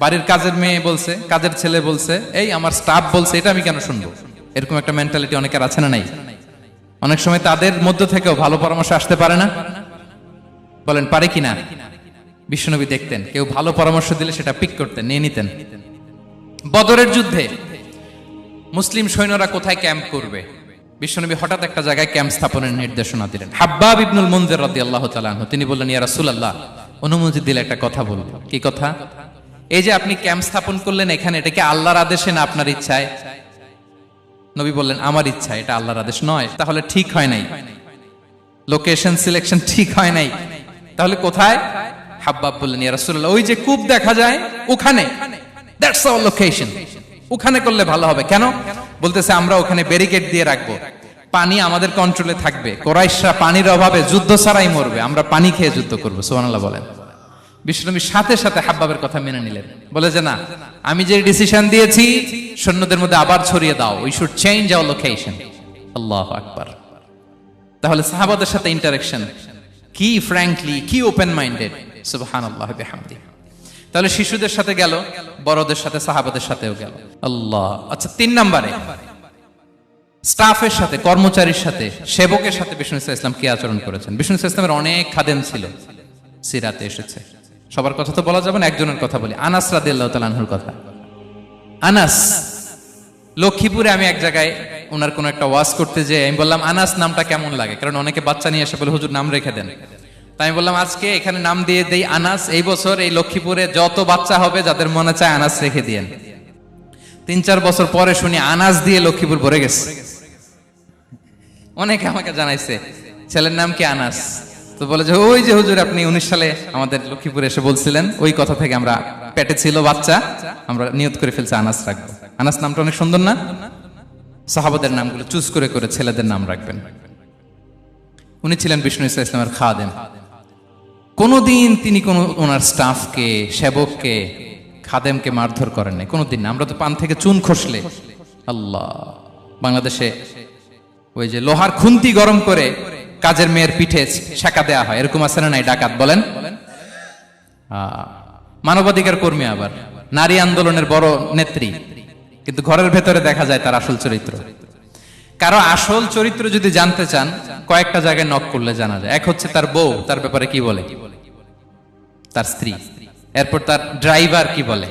বাড়ির কাজের মেয়ে বলছে, কাজের ছেলে বলছে, এই আমার স্টাফ বলছে, এটা আমি কেন শুনবো? এরকম একটা মেন্টালিটি অনেকের আছে না নাই? অনেক সময় তাদের মধ্য থেকেও ভালো পরামর্শ আসতে পারে না? বলেন পারে কিনা? বিশ্বনবী দেখতেন কেউ ভালো পরামর্শ দিলে সেটা পিক করতেন, নিয়ে নিতেন। বদরের যুদ্ধে মুসলিম সৈন্যরা কোথায় ক্যাম্প করবে, বিশ্বনবী হঠাৎ একটা জায়গায় ক্যাম্প স্থাপনের নির্দেশনা দিলেন। হাব্বাব ইবনুল মুনজির রাদিয়াল্লাহু তাআলা আনহু, তিনি বললেন, ইয়া রাসূলুল্লাহ, অনুমতি দিলে একটা কথা বলবো। কি কথা? এই যে আপনি ক্যাম্প স্থাপন করলেন এখানে, এটা কি আল্লাহর আদেশে না আপনার ইচ্ছায়? নবী বললেন, আমার ইচ্ছা, এটা আল্লাহর আদেশ নয়। তাহলে ঠিক হয় নাই, লোকেশন সিলেকশন ঠিক হয় নাই। তাহলে কোথায়? হাব্বাব বললেন, ইয়া রাসূলুল্লাহ, ওই যে কূপ দেখা যায় ওখানে, দ্যাটস আওয়ার লোকেশন, ওখানে করলে ভালো হবে। কেন? বলতেছে, আমরা ওখানে ব্যারিকেড দিয়ে রাখবো, পানি আমাদের কন্ট্রোলে থাকবে, কুরাইশরা পানির অভাবে যুদ্ধ ছাড়াই মরবে, আমরা পানি খেয়ে যুদ্ধ করবো। সুবহানাল্লাহ বলেন। বিশ্বনবী সাথে সাথে হাব্বাবের কথা মেনে নিলেন, বলে যে না, আমি যে ডিসিশন দিয়েছি সৈন্যদের মধ্যে আবার ছড়িয়ে দাও, we should change our location. আল্লাহু আকবার। তাহলে সাহাবাদের সাথে ইন্টারেকশন কি ফ্র্যাঙ্কলি, কি ওপেন মাইন্ডেড। সুবহানাল্লাহ বিহামদি। তাহলে শিশুদের সাথে গেল, বড়দের সাথে, সাহাবাদের সাথেও গেল। আল্লাহ। আচ্ছা, 3 নম্বরে স্টাফের সাথে, কর্মচারীর সাথে, সেবকের সাথে বিষ্ণু ইসলাম কি আচরণ করেছেন? বিষ্ণু ইসলামের অনেক খাদেম ছিল, সিরাতে এসেছে। সবার কথা তো বলা যাবে না, একজনের কথা বলি, আনাস রাদিয়াল্লাহু তাআলা আনহুর কথা। আনাস, লক্ষ্মীপুরে আমি এক জায়গায় ওনার কোন একটা ওয়াজ করতে যেয়ে আমি বললাম, আনাস নামটা কেমন লাগে? কারণ অনেকে বাচ্চা নিয়ে এসে বলে, হুজুর নাম রেখে দেন। তাই আমি বললাম, আজকে এখানে নাম দিয়ে দেই আনাস। এই বছর এই লক্ষ্মীপুরে যত বাচ্চা হবে, যাদের মনে চায় আনাস রেখে দিয়েন। 3-4 বছর পরে শুনি আনাস দিয়ে লক্ষ্মীপুর ভরে গেছে। অনেকে আমাকে জানাইছে ছেলের নাম কি আনাস। তো বলে যে, ওই যে হুজুর আপনি 19 সালে আমাদের লক্ষ্মীপুরে এসে বলছিলেন, ওই কথা থেকে আমরা, পেটে ছিল বাচ্চা, আমরা নিয়ত করে ফেলছি আনাস রাখবো। আনাস নামটা অনেক সুন্দর না? সাহাবাদের নামগুলো চুজ করে করে ছেলেদের নাম রাখবেন। উনি ছিলেন বিষ্ণু ইসলামের খাদেম। কোনদিন তিনি কোন ওনার স্টাফকে, সেবককে, খাদেমকে মারধর করেন নাই, কোনদিন না। আমরা তো পান থেকে চুন খসলে, আল্লাহ, বাংলাদেশে ওই যে লোহার খুন্তি গরম করে কাজের মেয়ের পিঠে শেখা দেয়া হয়, এরকম আছে না নাই? ডাকাত বলেন, মানবাধিকার কর্মী, আবার নারী আন্দোলনের বড় নেত্রী, কিন্তু ঘরের ভেতরে দেখা যায় তার আসল চরিত্র। কারো আসল চরিত্র যদি জানতে চান, কয়েকটা জায়গায় নক করলে জানা যায়। এক হচ্ছে তার বউ, তার ব্যাপারে কি বলে, তার স্ত্রী। এরপর তার ড্রাইভার কি বলে,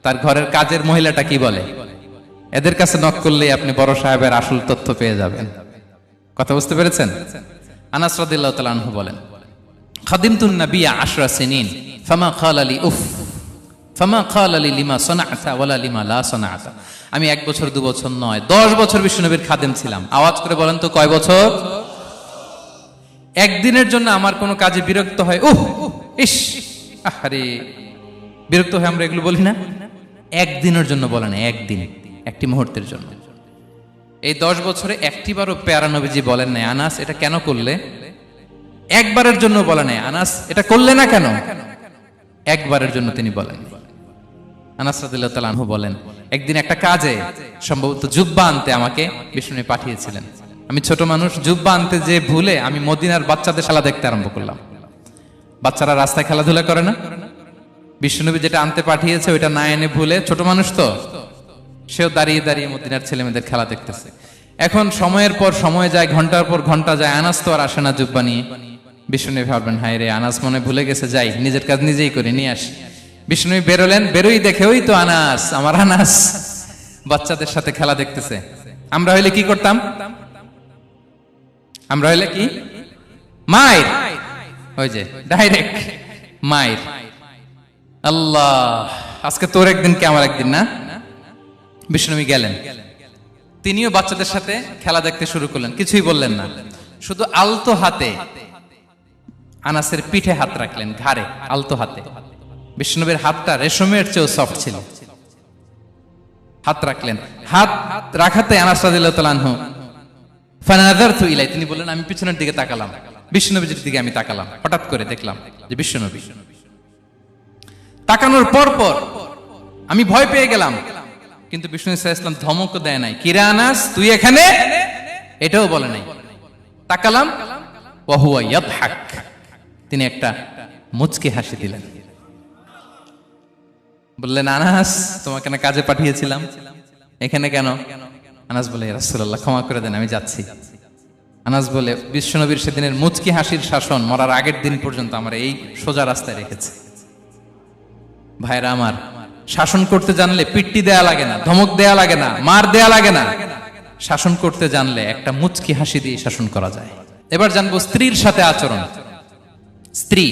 তার ঘরের কাজের মহিলাটা কি বলে। এদের কাছে নক করলেই আপনি বড় সাহেবের আসল তথ্য পেয়ে যাবেন। কথা বুঝতে পেরেছেন? আনাস রাদিয়াল্লাহু তাআলা আনহু বলেন, খাদিমতুন নাবিয়্যা 10 সিনিন ফামা ক্বালা লি উফ ফামা ক্বালা লি লিমা সানা'তা ওয়ালা লিমা লা সানা'তা। আমি 1 বছর 2 বছর নয়, 10 বছর বিশ্বনবীর খাদেম ছিলাম। আওয়াজ করে বলেন তো, কয় বছর? একদিনের জন্য আমার কোনো কাজে বিরক্ত হয়, উহ ইস, আরে, বিরক্ত হয় আমরা এগুলো বলি না? একদিনের জন্য বলে না, একদিন, একটি মুহূর্তের জন্য। এই 10 বছরে একটিবারও প্যারা নবীজি বলেন নাই, আনাস এটা কেন করলে? একবারের জন্য বলে নাই, আনাস এটা করলে না কেন? একবারের জন্য তিনি বলেন। আনাস রাদিয়াল্লাহু তাআলা আনহু বলেন, একদিন একটা কাজে, সম্ভবত জুব্বা আনতে আমাকে বিষ্ণু পাঠিয়েছিলেন। আমি ছোট মানুষ, জুব্বা আনতে যে ভুলে আমি মদিনার বাচ্চাদের খেলা দেখতে আরম্ভ করলাম। বাচ্চারা রাস্তায় খেলাধুলা করে না? বিশ্বনবী যেটা আনতে পাঠিয়েছে ওইটা না এনে ভুলে, ছোট মানুষ তো, সেও দাঁড়িয়ে দাঁড়িয়ে মদিনার ছেলেমেয়েদের খেলা দেখতেছে। এখন সময়ের পর সময় যায়, ঘন্টার পর ঘন্টা যায়, আনাস তো আর আসে না জুব্বা নিয়ে। বিশ্বনবী ভাবলেন, হায় রে, আনাস মনে ভুলে গেছে, যাই নিজের কাজ নিজেই করে নিয়ে আসি। বিষ্ণু বেরোলেন, বেরোই দেখে ওই তো আনাস, আমার আনাস বাচ্চাদের সাথে খেলা দেখতেছে। আমরা হইলে কি করতাম? আমরা হইলে কি মায়ের, ওই যে ডাইরেক্ট মায়ের। আল্লাহ, আজকে তোর একদিন কি আমার একদিন না। বিষ্ণু গেলেন, তিনিও বাচ্চাদের সাথে খেলা দেখতে শুরু করলেন, কিছুই বললেন না, শুধু আলতো হাতে আনাসের পিঠে হাত রাখলেন, ঘাড়ে আলতো হাতে। বিষ্ণুবীর হাতটা রেশমের চেয়েও সফট ছিল। হাত রাখলেন, হাত রাখাতে আনাস রাদিয়াল্লাহু তাআলা আনহু ফানাযারতু ইলাই, তিনি বললেন আমি পিছনের দিকে তাকালাম, বিষ্ণুনবীর দিকে আমি তাকালাম, হঠাৎ করে দেখলাম যে বিষ্ণুনবী। তাকানোর পর পর আমি ভয় পেয়ে গেলাম, কিন্তু বিষ্ণু সাল্লাল্লাহু আলাইহি ওয়াসাল্লাম ধমকও দেয় নাই, কিরে আনাস তুই এখানে, এটাও বলে নাই। তাকালাম, ওয়া হুয়া ইয়াদহাক, তিনি একটা মুচকি হাসি দিলেন। বললেন আনাস তোমাকে না কাজে পাঠিয়েছিলাম, এখানে কেন? আনাস বলে ইয়া রাসূলুল্লাহ ক্ষমা করে দেন, আমি যাচ্ছি। আনাস বলে বিশ্বনবীর সেদিনের মুচকি হাসির শাসন মরার আগের দিন পর্যন্ত আমরা এই সোজা রাস্তায় রেখেছি। ভাইরা আমার, শাসন করতে জানলে পিট্টি দেয়া লাগে না, ধমক দেয়া লাগে না, মার দেয়া লাগে না। শাসন করতে জানলে একটা মুচকি হাসি দিয়ে শাসন করা যায়। এবার জানবো স্ত্রীর সাথে আচরণ। স্ত্রী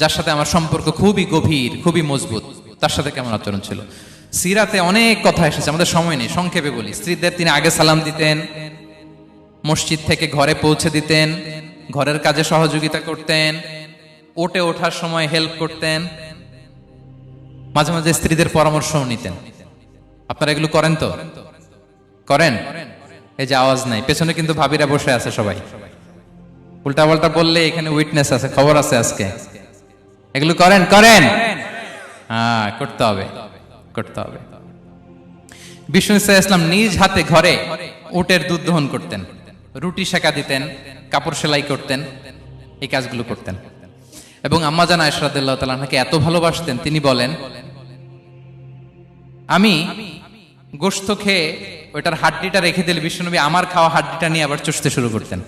যার সাথে আমার সম্পর্ক খুবই গভীর, খুবই মজবুত, তার সাথে কেমন আচরণ ছিল। সিরাতে অনেক কথা এসেছে, আমাদের সময় নেই, সংক্ষেপে বলি। স্ত্রীদের তিনি আগে সালাম দিতেন, মসজিদ থেকে ঘরে পৌঁছে দিতেন, ঘরের কাজে সহযোগিতা করতেন, ওঠে ওঠার সময় হেল্প করতেন, মাঝে মাঝে স্ত্রীদের পরামর্শও নিতেন। আপনারা এগুলো করেন তো? করেন? এই যে আওয়াজ নাই, পেছনে কিন্তু ভাবিরা বসে আছে সবাই। উল্টা পাল্টা বললে এখানে উইটনেস আছে, খবর আছে আজকে। এগুলো করেন? করেন? হ্যাঁ, করতে হবে, করতে হবে। বিষ্ণু সাল্লাল্লাহু আলাইহি ওয়াসাল্লাম নিজ হাতে ঘরে উটের দুধ দহন করতেন, রুটি সেকা দিতেন, কাপড় সেলাই করতেন, এই কাজগুলো করতেন। এবং আম্মা জান আয়েশা রাদিয়াল্লাহু তাআলা আনহাকে এত ভালোবাসতেন, তিনি বলেন আমি গোশত খেয়ে ওইটার হাড্ডিটা রেখে দিলে বিশ্বনবী আমার খাওয়া হাড্ডিটা নিয়ে আবার চুষতে শুরু করতেন।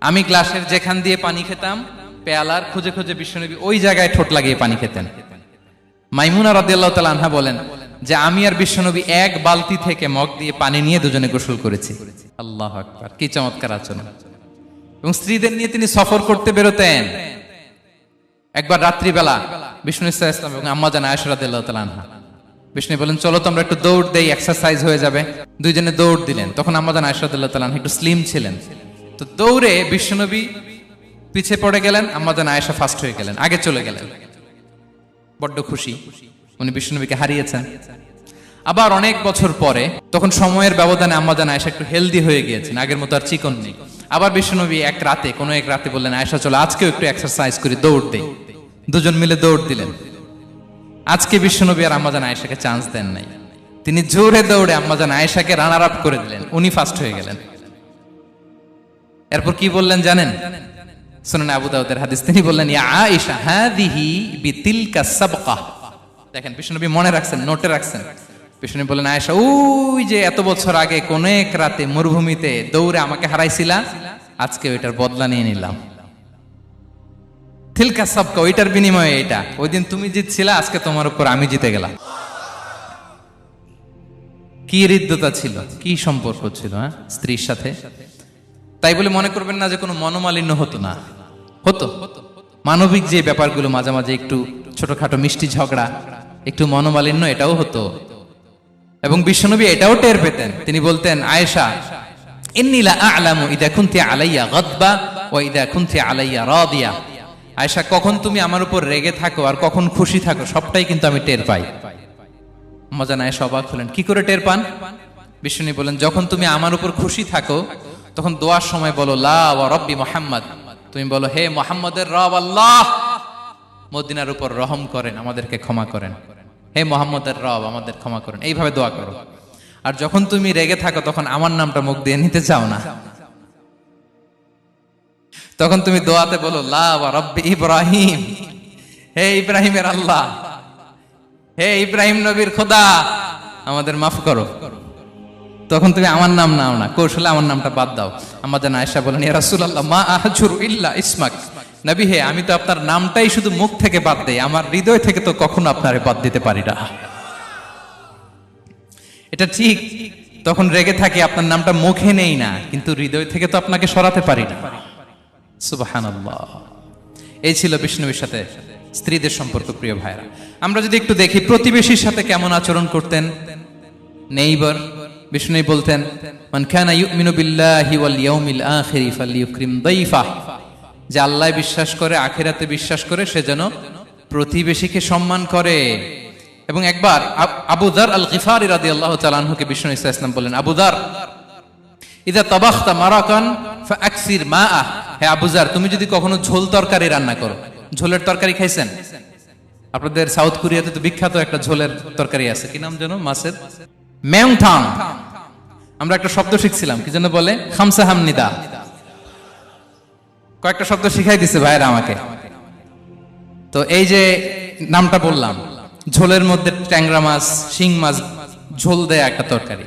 আমি গ্লাসের যেখান দিয়ে পানি খেতাম, পেয়ালার খুঁজে খুঁজে বিশ্বনবী ওই জায়গায় ঠোঁট লাগিয়ে পানি খেতেন। মাইমুনা রাদিয়াল্লাহু তাআলা আনহা বলেন যে আমি আর বিশ্বনবী এক বালতি থেকে মগ দিয়ে পানি নিয়ে দুজনে গোসল করেছি। আল্লাহু আকবার, কি চমৎকার আচরণ। এবং স্ত্রীদের নিয়ে তিনি সফর করতে বেরোতেন। একবার রাত্রিবেলা বিষ্ণু সাল্লাল্লাহু আলাইহি ওয়াসাল্লাম এবং আম্মা জান আয়েশা রাদিয়াল্লাহু তাআলা আনহা, বিষ্ণু বলেন চলো তো আমরা একটু দৌড় দেই, এক্সারসাইজ হয়ে যাবে। দুইজনে দৌড় দিলেন। তখন আম্মা জান আয়েশা রাদিয়াল্লাহু তাআলা আনহা একটু স্লিম ছিলেন, তো দৌড়ে বিশ্বনবী পিছে পড়ে গেলেন, আম্মা জান আয়েশা ফার্স্ট হয়ে গেলেন, আগে চলে গেলেন। বড্ড খুশি, উনি বিশ্বনবীকে হারিয়েছেন। আবার অনেক বছর পরে, তখন সময়ের ব্যবধানে আম্মা জান আয়েশা একটু হেলদি হয়ে গিয়েছেন, আগের মতো আর চিকন নেই। আবার বিশ্বনবী কোনো এক রাতে বললেন আয়েশা চলো আজকেও একটু এক্সারসাইজ করি, দৌড় দেই। দুজন মিলে দৌড় দিলেন। আজকে বিশ্বনবী আর আম্মা জান আয়েশাকে চান্স দেন নাই, তিনি জোরে দৌড়ে আম্মা জান আয়েশাকে রানার আপ করে দিলেন, উনি ফার্স্ট হয়ে গেলেন। এরপর কি বললেন জানেন? সুনানে আবু দাউদের হাদিস, তিনি বললেন ইয়া আয়েশা হাদিহি বিতিলকা সাবকা। দেখেন বিশ্বনবী মনে রাখছেন, নোটে রাখছেন। বিশ্বনবী বললেন আয়েশা ওই যে এত বছর আগে কোন এক রাতে মরুভূমিতে দৌড়ে আমাকে হারাইছিলা, আজকে ওইটার বদলা নিয়ে নিলাম। তিলকা সাবকা, ওইটার বিনিময়ে এটা। ওই দিন তুমি জিতছিলা, আজকে তোমার উপর আমি জিতে গেলাম। কি হৃদ্যতা ছিল, কি সম্পর্ক ছিল স্ত্রীর সাথে। তাই বলে মনে করবেন না যে কোনো মনোমালিন্য হতো না, হতো। মানবিক যে ব্যাপারগুলো, মাঝে মাঝে একটু ছোটখাটো মিষ্টি ঝগড়া, একটু মনোমালিন্য, এটাও হতো। এবং বিশ্বনবী এটাও টের পেতেন। তিনি বলতেন আয়েশা ইন্নী লা আ'লামু ইযা কুনতি আলাইয়া গাদবা ওয়া ইযা কুনতি আলাইয়া রাদিয়া। আয়েশা, কখন তুমি আমার উপর রেগে থাকো আর কখন খুশি থাকো সবটাই কিন্তু আমি টের পাই। আম্মা জান আয়েশা অবাক হলেন, কি করে টের পান? বিশ্বনবী বলেন যখন তুমি আমার উপর খুশি থাকো তখন দোয়ার সময় বলো লা ওয়া রাব্বি মুহাম্মদ, তুমি বলো হে মুহাম্মদের রব আল্লাহ, মদিনার উপর রহম করেন, আমাদেরকে ক্ষমা করেন। হে মুহাম্মদের রব, আমাদের ক্ষমা করেন, এইভাবে দোয়া করো। আর যখন তুমি রেগে থাকো তখন আমার নামটা মুখ দিয়ে নিতে চাও না, তখন তুমি দোয়াতে বলো লা ওয়া রাব্বি ইব্রাহিম, হে ইব্রাহিমের আল্লাহ, হে ইব্রাহিম নবীর খোদা, আমাদের মাফ করো। তখন তুমি আমার নাম নাও না, কৌশলে আমার নামটা বাদ দাও। আম্মা জান আয়েশা বলেন ইয়া রাসূলুল্লাহ মা আহজুরু ইল্লা ইসমাক, নবী হে, আমি তো আপনার নামটাই শুধু মুখ থেকে বাদ দেই, আমার হৃদয় থেকে তো কখনো আপনারে বাদ দিতে পারি না। এটা ঠিক, তখন রেগে থাকে, আপনার নামটা মুখে নেই না, কিন্তু হৃদয় থেকে তো আপনাকে সরাতে পারি না। সুবহানাল্লাহ। এই ছিল বিষ্ণুবীর সাথে স্ত্রীদের সম্পর্ক। প্রিয় ভাইরা, আমরা যদি একটু দেখি প্রতিবেশীর সাথে কেমন আচরণ করতেন নেইবার। বিষ্ণু বলতেন, মান কানা ইউমিনু বিল্লাহি ওয়াল ইয়াউমিল আখিরি ফালইউকরিম দাইফা, যে আল্লাহ বিশ্বাস করে, আখিরাতে বিশ্বাস করে, সে যেন প্রতিবেশীকে সম্মান করে। এবং একবার আবু যার আল গিফারি রাদিয়াল্লাহু তাআলা আনহুকে বিষ্ণু ইসা ইসলাম বললেন, আবু যার, ইদা তাবাখতা মারাকান ফাআকসির মাআ, হে আবু যার, তুমি যদি কখনো ঝোল তরকারি রান্না করো, ঝোলের তরকারি খাইছেন? আপনাদের সাউথ কোরিয়াতে তো বিখ্যাত একটা ঝোলের তরকারি আছে, কি নাম যেন, মাছের মেয়ংথাং। আমরা একটা শব্দ শিখছিলাম, কি যেন বলে, খামসা হামনিদা। কয়েকটা শব্দ শিখাই দিছে ভাইরা আমাকে। তো এই যে নামটা বললাম, ঝোলের মধ্যে ট্যাংরা মাছ, শিং মাছ ঝোল দেয়া একটা তরকারি।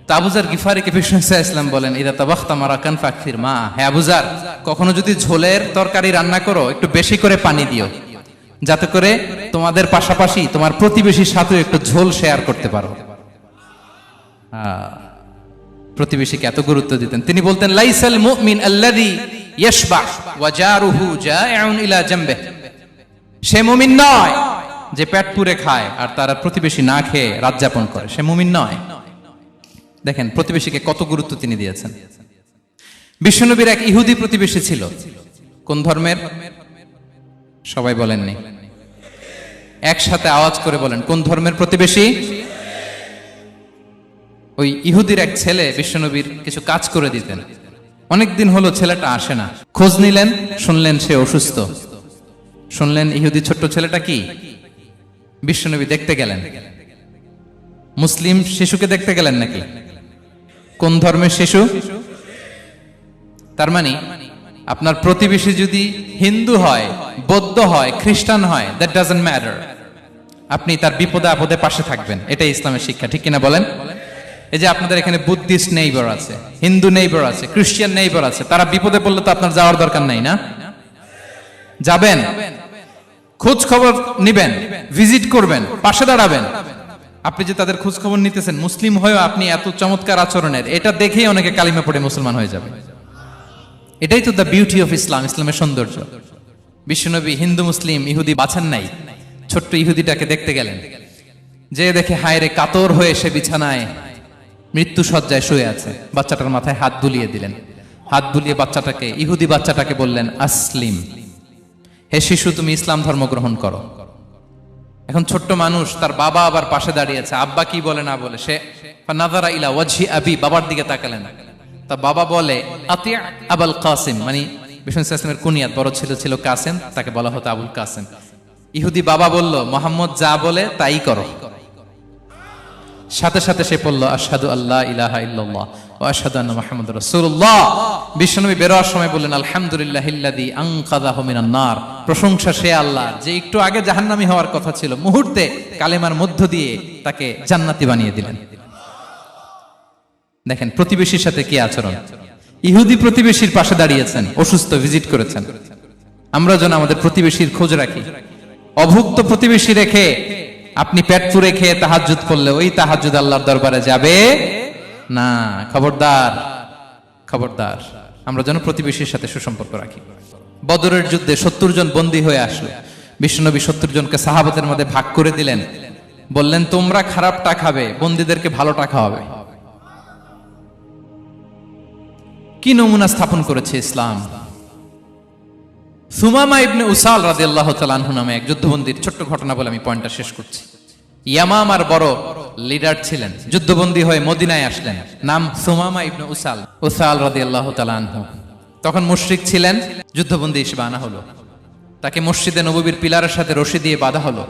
তো আবু যার গিফারিকে বিষ্ণু ইসলাম বলেন, ইদা তাবাখতা মারাকান ফাকফির মা, হে আবু যার, কখনো যদি ঝোলের তরকারি রান্না করো, একটু বেশি করে পানি দিও, যাতে করে তোমাদের পাশাপাশি তোমার প্রতিবেশীর সাথে একটু ঝোল শেয়ার করতে পারো। প্রতিবেশীকে এত গুরুত্ব দিতেন। তিনি বলতেন, লাইসাল মুমিন আল্লাযী ইয়াশবা ওয়া জারুহু জাইউন ইলা জামবিহি, সে মুমিন নয় যে পেট পুরে খায় আর তার প্রতিবেশী না খেয়ে রাত যাপন করে, সে মুমিন নয়। দেখেন প্রতিবেশীকে কত গুরুত্ব তিনি দিয়েছেন। বিশ্বনবীর এক ইহুদি প্রতিবেশী ছিল। কোন ধর্মের? সবাই বলেননি, একসাথে আওয়াজ করে বলেন, কোন ধর্মের প্রতিবেশী? ওই ইহুদির এক ছেলে বিশ্বনবীর কিছু কাজ করে দিতেন। অনেকদিন হলো ছেলেটা আসে না। খোঁজ নিলেন, শুনলেন সে অসুস্থ। শুনলেন ইহুদি ছোট্ট ছেলেটা কি, বিশ্বনবী দেখতে গেলেন। মুসলিম শিশুকে দেখতে গেলেন নাকি? কোন ধর্মের শিশু? তার মানে আপনার প্রতিবেশী যদি হিন্দু হয়, বৌদ্ধ হয়, খ্রিস্টান হয়, দ্যাট ডাজন্ট ম্যাটার, আপনি তার বিপদে আপদে পাশে থাকবেন। এটাই ইসলামের শিক্ষা, ঠিক কিনা বলেন? এই যে আপনাদের এখানে বুদ্ধিস্ট নেইবার আছে, হিন্দু নেইবার আছে, খ্রিস্টান নেইবার আছে, তারা বিপদে পড়লে তো আপনার যাওয়ার দরকার নাই, না? যাবেন, খোঁজ খবর নিবেন, ভিজিট করবেন, পাশে দাঁড়াবেন। আপনি যে তাদের খোঁজ খবর নিতেছেন, মুসলিম হয়েও আপনি এত চমৎকার আচরণের, এটা দেখেই অনেকে কালিমা পড়ে মুসলমান হয়ে যাবে। এটাই তো দ্য বিউটি অফ ইসলাম, ইসলামের সৌন্দর্য। বিশ্বনবী হিন্দু মুসলিম ইহুদি বাছান নাই, ছোট্ট ইহুদিটাকে দেখতে গেলেন। যে দেখে হায় রে, কাতর হয়ে সে বিছানায় মৃত্যু শয্যায় শুয়ে আছে। বাচ্চাটার মাথায় হাত বুলিয়ে দিলেন। হাত বুলিয়ে বাচ্চাটাকে, ইহুদি বাচ্চাটাকে বললেন, আসলিম, হে শিশু, তুমি ইসলাম ধর্ম গ্রহণ করো। এখন ছোট্ট মানুষ, তার বাবা আবার পাশে দাঁড়িয়ে আছে, আব্বা কি বলে না বলে, সে নাযারা ইলা ওয়াজহি আবি, বাবার দিকে তাকালেন। তা বাবা বলে, আতি আবুল কাসিম, মানে বিষ্ণু ইসলামের কুনিয়াত, বড় ছেলে ছিল কাসেম, তাকে বলা হতো আবুল কাসেম। ইহুদি বাবা বলল, মোহাম্মদ যা বলে তাই করো। সাথে সাথে সে পড়ল, আশহাদু আল্লা ইলাহা ইল্লাল্লাহ ওয়া আশহাদু আন্না মুহাম্মাদুর রাসূলুল্লাহ। বিশ্বনবী বেরোয়ার সময় বললেন, আলহামদুলিল্লাহিল্লাযী আনকাযাহু মিনান নার, প্রশংসা সে আল্লাহ যে একটু আগে জাহান্নামী হওয়ার কথা ছিল, মুহূর্তে কালেমার মধ্য দিয়ে তাকে জান্নাতি বানিয়ে দিলেন। দেখেন প্রতিবেশীর সাথে কি আচরণ। ইহুদি প্রতিবেশীর পাশে দাঁড়িয়েছেন, অসুস্থ, ভিজিট করেছেন। আমরা যেন আমাদের প্রতিবেশীর খোঁজ রাখি। অভুক্ত প্রতিবেশী রেখে আপনি পেট পুরে খেয়ে তাহাজ্জুদ করলে ওই তাহাজ্জুদ আল্লাহর দরবারে যাবে না। খবরদার, খবরদার, আমরা যেন প্রতিবেশীর সাথে সুসম্পর্ক রাখি। বদরের যুদ্ধে 70 জন বন্দী হয়ে আসলো। বিশ্বনবী 70 জনকে সাহাবাদের মধ্যে ভাগ করে দিলেন, বললেন, তোমরা খারাপটা খাবে, বন্দীদেরকে ভালোটা খাওয়াবে। কি নমুনা স্থাপন করেছে ইসলাম। সুমামা ইবনে উসাল রাদিয়াল্লাহু তাআলা আনহু নামে এক যুদ্ধবন্দীর ছোট্ট ঘটনা বলে আমি পয়েন্টটা শেষ করছি। ইয়ামামার বড় লিডার ছিলেন, যুদ্ধবন্দী হয়ে মদিনায় আসলেন, নাম সুমামা ইবনে উসাল রাদিয়াল্লাহু তাআলা আনহু। তখন মুশরিক ছিলেন, যুদ্ধবন্দী হিসেবে আনা হলো। তাকে মসজিদে নববীর পিলারের সাথে রশি দিয়ে বাঁধা হলো।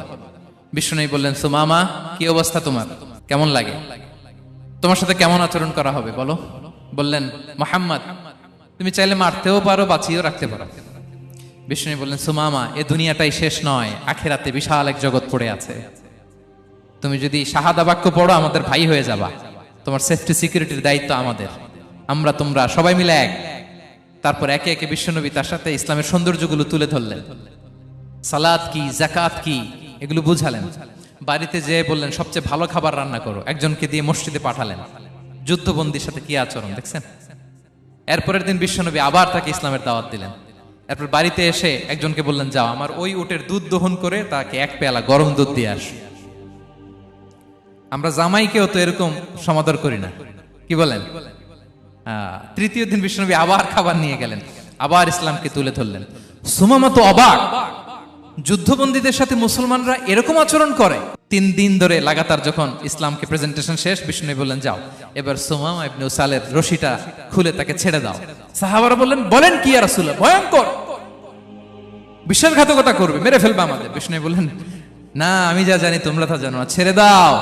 বিষ্ণুনবী বললেন, সুমামা, কি অবস্থা তোমার, কেমন লাগে, তোমার সাথে কেমন আচরণ করা হবে বলো? বললেন, মুহাম্মদ, তুমি চাইলে মারতেও পারো, বাঁচিয়েও রাখতে পারো। বিষ্ণু বললেন, সুমামা, এ দুনিয়াটাই শেষ নয়, আখিরাতে বিশাল এক জগৎ পড়ে আছে। তুমি যদি শাহাদা বাক্য পড়ো, আমাদের ভাই হয়ে যাবা। তোমার সেফটি সিকিউরিটির দায়িত্ব আমাদের। আমরা তোমরা সবাই মিলে এক। তারপর একে একে বিশ্বনবী তার সাথে ইসলামের সৌন্দর্যগুলো তুলে ধরলেন, সালাত কি, জাকাত কি, এগুলো বুঝালেন। বাড়িতে যেয়ে বললেন সবচেয়ে ভালো খাবার রান্না করো, একজনকে দিয়ে মসজিদে পাঠালেন। যুদ্ধবন্দীর সাথে কি আচরণ দেখছেন। এরপরের দিন বিশ্বনবী আবার তাকে ইসলামের দাওয়াত দিলেন। এরপর বাড়িতে এসে একজনকে বললেন, যাও আমার ওই উটের দুধ দহন করে তাকে এক পেয়ালা গরম দুধ দিয়ে আস। আমরা জামাইকেও তো এরকম সমাদর করি না, কি বলেন? তৃতীয় দিন বিশ্বনবী আবার খাবার নিয়ে গেলেন, আবার ইসলামকে তুলে ধরলেন। সুমামা তো অবাক, যুদ্ধবন্দীদের সাথে মুসলমানরা এরকম আচরণ করে। 3 দিন ধরে লাগাতার যখন ইসলামকে প্রেজেন্টেশন শেষ, বিষ্ণু বললেন, যাও এবার সুমামা ইবনে উসালের রশিটা খুলে তাকে ছেড়ে দাও। সাহাবারা বললেন, বলেন কি ইয়া রাসূলুল্লাহ, ভয়ঙ্কর, বিশ্বাসঘাতকতা করবে, মেরে ফেলবে আমাদের। বিষ্ণু বললেন, না, আমি যা জানি তোমরা তা জানো না, ছেড়ে দাও।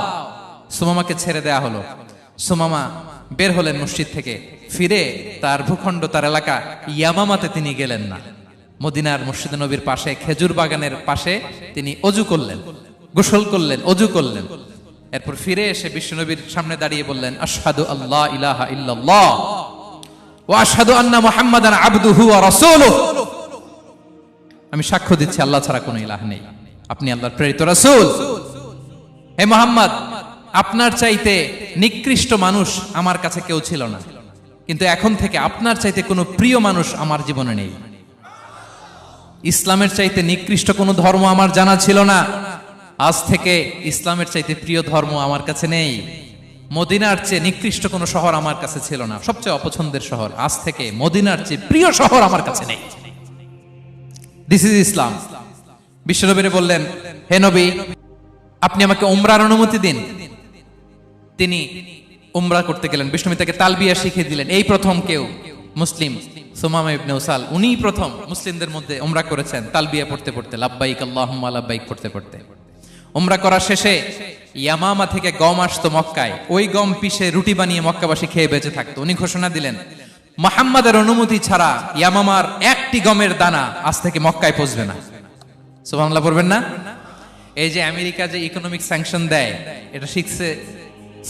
সুমামাকে ছেড়ে দেয়া হলো। সুমামা বের হলেন মসজিদ থেকে, ফিরে তার ভূখণ্ড, তার এলাকা ইয়ামামাতে তিনি গেলেন না। মদিনার মসজিদে নবীর পাশে খেজুর বাগানের পাশে তিনি অজু করলেন, গোসল করলেন, অজু করলেন। এরপর ফিরে এসে বিশ্বনবীর সামনে দাঁড়িয়ে বললেন, আশহাদু আল্লাহ ইলাহা ইল্লাল্লাহ ওয়া আশহাদু আন্না মুহাম্মাদান আবদুহু ওয়া রাসূলুহু। আমি সাক্ষ্য দিচ্ছি আল্লাহ ছাড়া কোনো ইলাহ নেই, আপনি আল্লাহর প্রেরিত রাসূল। হে মুহাম্মদ, আপনার চাইতে নিকৃষ্ট মানুষ আমার কাছে কেউ ছিল না, কিন্তু এখন থেকে আপনার চাইতে কোনো প্রিয় মানুষ আমার জীবনে নেই। ইসলামের চাইতে নিকৃষ্ট কোনো ধর্ম আমার জানা ছিল না, আজ থেকে ইসলামের চাইতে প্রিয় ধর্ম আমার কাছে নেই। মদিনার চেয়ে নিকৃষ্ট কোনো শহর আমার কাছে ছিল না, সবচেয়ে অপছন্দের শহর, আজ থেকে মদিনার চেয়ে প্রিয় শহর আমার কাছে নেই। দিস ইজ ইসলাম। বিশ্বনবী বললেন, হে নবী, আপনি আমাকে উমরার অনুমতি দিন। তিনি উমরা করতে গেলেন। বিশ্বনবী তাকে তালবিয়া শিখিয়ে দিলেন। এই প্রথম কেউ মুসলিম, সুমামা ইবনে উসাল, উনিই প্রথম মুসলিমদের মধ্যে উমরা করেছেন তালবিয়া পড়তে পড়তে, লাব্বাইক আল্লাহুম্মা লাব্বাইক পড়তে পড়তে। উমরা করার শেষে ইয়ামামা থেকে গম আসতো মক্কায়, ওই গম পিষে রুটি বানিয়ে মক্কাবাসী খেয়ে বেঁচে থাকতো। উনি ঘোষণা দিলেন, মুহাম্মাদের অনুমতি ছাড়া ইয়ামামার একটি গমের দানা আজ থেকে মক্কায় পৌঁছবে না। সুবহানাল্লাহ পড়বেন না? এই যে আমেরিকা যে ইকোনমিক স্যাংশন দেয়, এটা শিখছে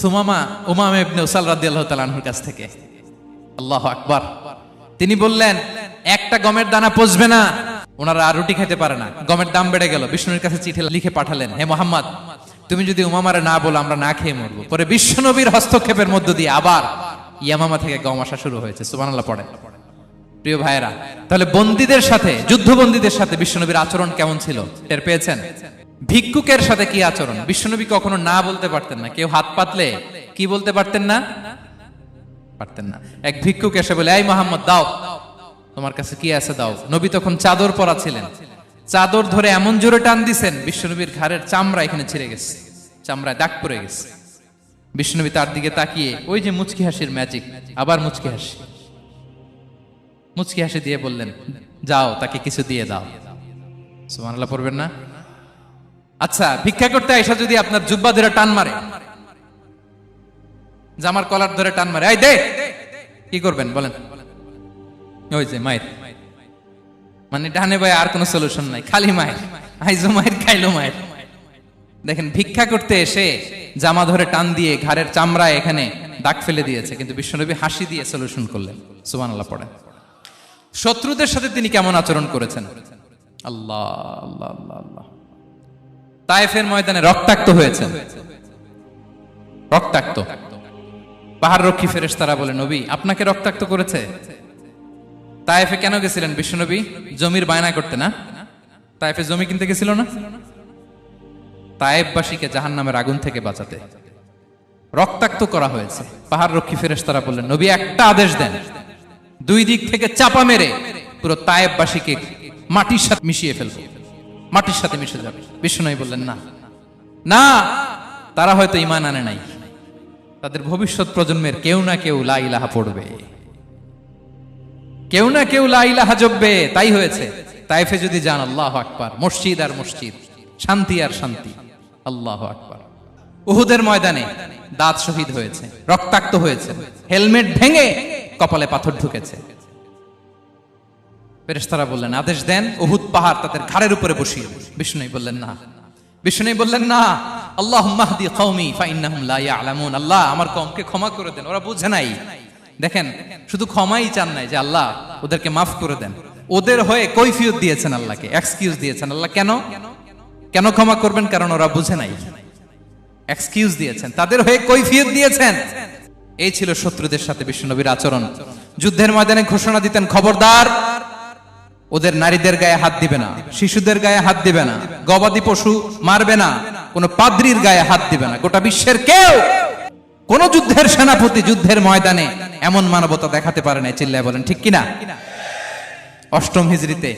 সুমামা উমামা ইবনে উসাল রাদিয়াল্লাহু তাআলা আনহুর কাছ থেকে। আল্লাহু আকবার। তিনি বললেন, একটা গমের দানা পচবে না, ওনারা আর রুটি খেতে পারে না। গমের দাম বেড়ে গেল। বিষ্ণুর কাছে চিঠি লিখে পাঠালেন, হে মুহাম্মদ, তুমি যদি উমামারে না বলো আমরা না খেয়ে মরবো। পরে বিশ্বনবীর হস্তক্ষেপের মধ্য দিয়ে আবার ইয়ামামা থেকে গম আসা শুরু হয়েছে। সুবহানাল্লাহ পড়ে। প্রিয় ভাইয়েরা, তাহলে বন্দীদের সাথে, যুদ্ধবন্দীদের সাথে বিশ্বনবীর আচরণ কেমন ছিল টের পেয়েছেন? ভিক্ষুকের সাথে কি আচরণ? বিশ্বনবী কখনো না বলতে পারতেন না। কেউ হাত পাতলে কি বলতে পারতেন না? পারতেন না। এক ভিক্ষুক এসে বলে, এই মুহাম্মদ, দাও, তোমার কাছে কি আছে দাও। নবী তখন চাদর পরা ছিলেন। চাদর ধরে এমন জোরে টান দিছেন, বিশ্বনবীর ঘাড়ের চামড়া এখানে ছিঁড়ে গেছে, চামড়ায় দাগ পড়ে গেছে। বিশ্বনবী তার দিকে তাকিয়ে, ওই যে মুচকি হাসির ম্যাজিক, আবার মুচকি হাসি, মুচকি হাসি দিয়ে বললেন, যাও তাকে কিছু দিয়ে দাও। সুবহানাল্লাহ পড়বেন না? আচ্ছা, ভিক্ষা করতে আইসা যদি আপনার জুব্বা ধরে টান মারে, জামার কলার ধরে টান মারে, এই দে, কি করবেন বলেন? ওই যে মায়ের, মানে ডানে ভাই আর কোনো সলিউশন নাই, খালি মায়ের, আইজো মায়ের, খাইলো মায়ের। দেখেন, ভিক্ষা করতে এসে জামা ধরে টান দিয়ে ঘাড়ের চামড়ায় এখানে দাগ ফেলে দিয়েছে, কিন্তু বিশ্বনবী হাসি দিয়ে সলিউশন করলেন। সুবহানাল্লাহ পড়ে। শত্রুদের সাথে তিনি কেমন আচরণ করেছেন? আল্লাহ আল্লাহ আল্লাহ আল্লাহ। তায়েফের ময়দানে রক্তাক্ত হয়েছেন, রক্তাক্ত। পাহাড় রক্ষী ফেরেশতারা বলে, নবী আপনাকে রক্তাক্ত করেছে? তায়েফে কেন গেছিলেন বিশ্বনবী? জমির বায়না করতে না? তায়েফে জমি কিনতে গেছিল না? তায়েফবাসীকে জাহান্নামের আগুন থেকে বাঁচাতে রক্তাক্ত করা হয়েছে। পাহাড় রক্ষী ফেরেশতারা বললেন, নবী একটা আদেশ দেন, দুই দিক থেকে চাপা মেরে পুরো তায়েফবাসীকে মাটির সাথে মিশিয়ে ফেলবো, মাটির সাথে মিশে যাবে। বিশ্বনবী বললেন, না না, তারা হয়তো ঈমান আনে নাই, তাদের ভবিষ্যৎ প্রজন্মের কেউ না কেউ লা ইলাহা পড়বে, কেউ না কেউ লা ইলাহা জপবে। তাই হয়েছে। তায়েফে যদি যান, আল্লাহু আকবার, মসজিদ আর মসজিদ, শান্তি আর শান্তি। আল্লাহু আকবার। উহুদের ময়দানে দাঁত শহীদ হয়েছে, রক্তাক্ত হয়েছে, হেলমেট ভেঙে কপালে পাথর ঢুকেছে। ফেরেশতারা বললেন, আদেশ দেন, উহুদ পাহাড় তাদের ঘাড়ের উপরে বসিয়ে দেন। বিষ্ণু বললেন, না। বিষ্ণু বললেন, না, আল্লাহুম্মা হদি কওমি ফাইন্নাহুম লা ইয়ালামুন। আল্লাহ আমার কওমকে ক্ষমা করে দেন, ওরা বুঝে নাই। দেখেন, শুধু ক্ষমাই চান নাই যে আল্লাহ ওদেরকে মাফ করে দেন, ওদের হয়ে কৈফিয়ত দিয়েছেন আল্লাহকে, এক্সকিউজ দিয়েছেন। আল্লাহ কেন কেন ক্ষমা করবেন? কারণ ওরা বুঝে নাই। এক্সকিউজ দিয়েছেন, তাদের হয়ে কৈফিয়ত দিয়েছেন। এই ছিল শত্রুদের সাথে বিশ্বনবীর আচরণ। যুদ্ধের ময়দানে ঘোষণা দিতেন, খবরদার, ওদের নারীদের গায়ে হাত দিবে না, শিশুদের গায়ে হাত দিবে না, গবাদি পশু মারবে না, কোন পাদ্রীর গায়ে হাত দিবে না। গোটা বিশ্বের কেউ, কোন যুদ্ধের সেনাপতি যুদ্ধের ময়দানে এমন মানবতা দেখাতে পারে না। চিল্লায় বলেন ঠিক কিনা? অষ্টম হিজরিতে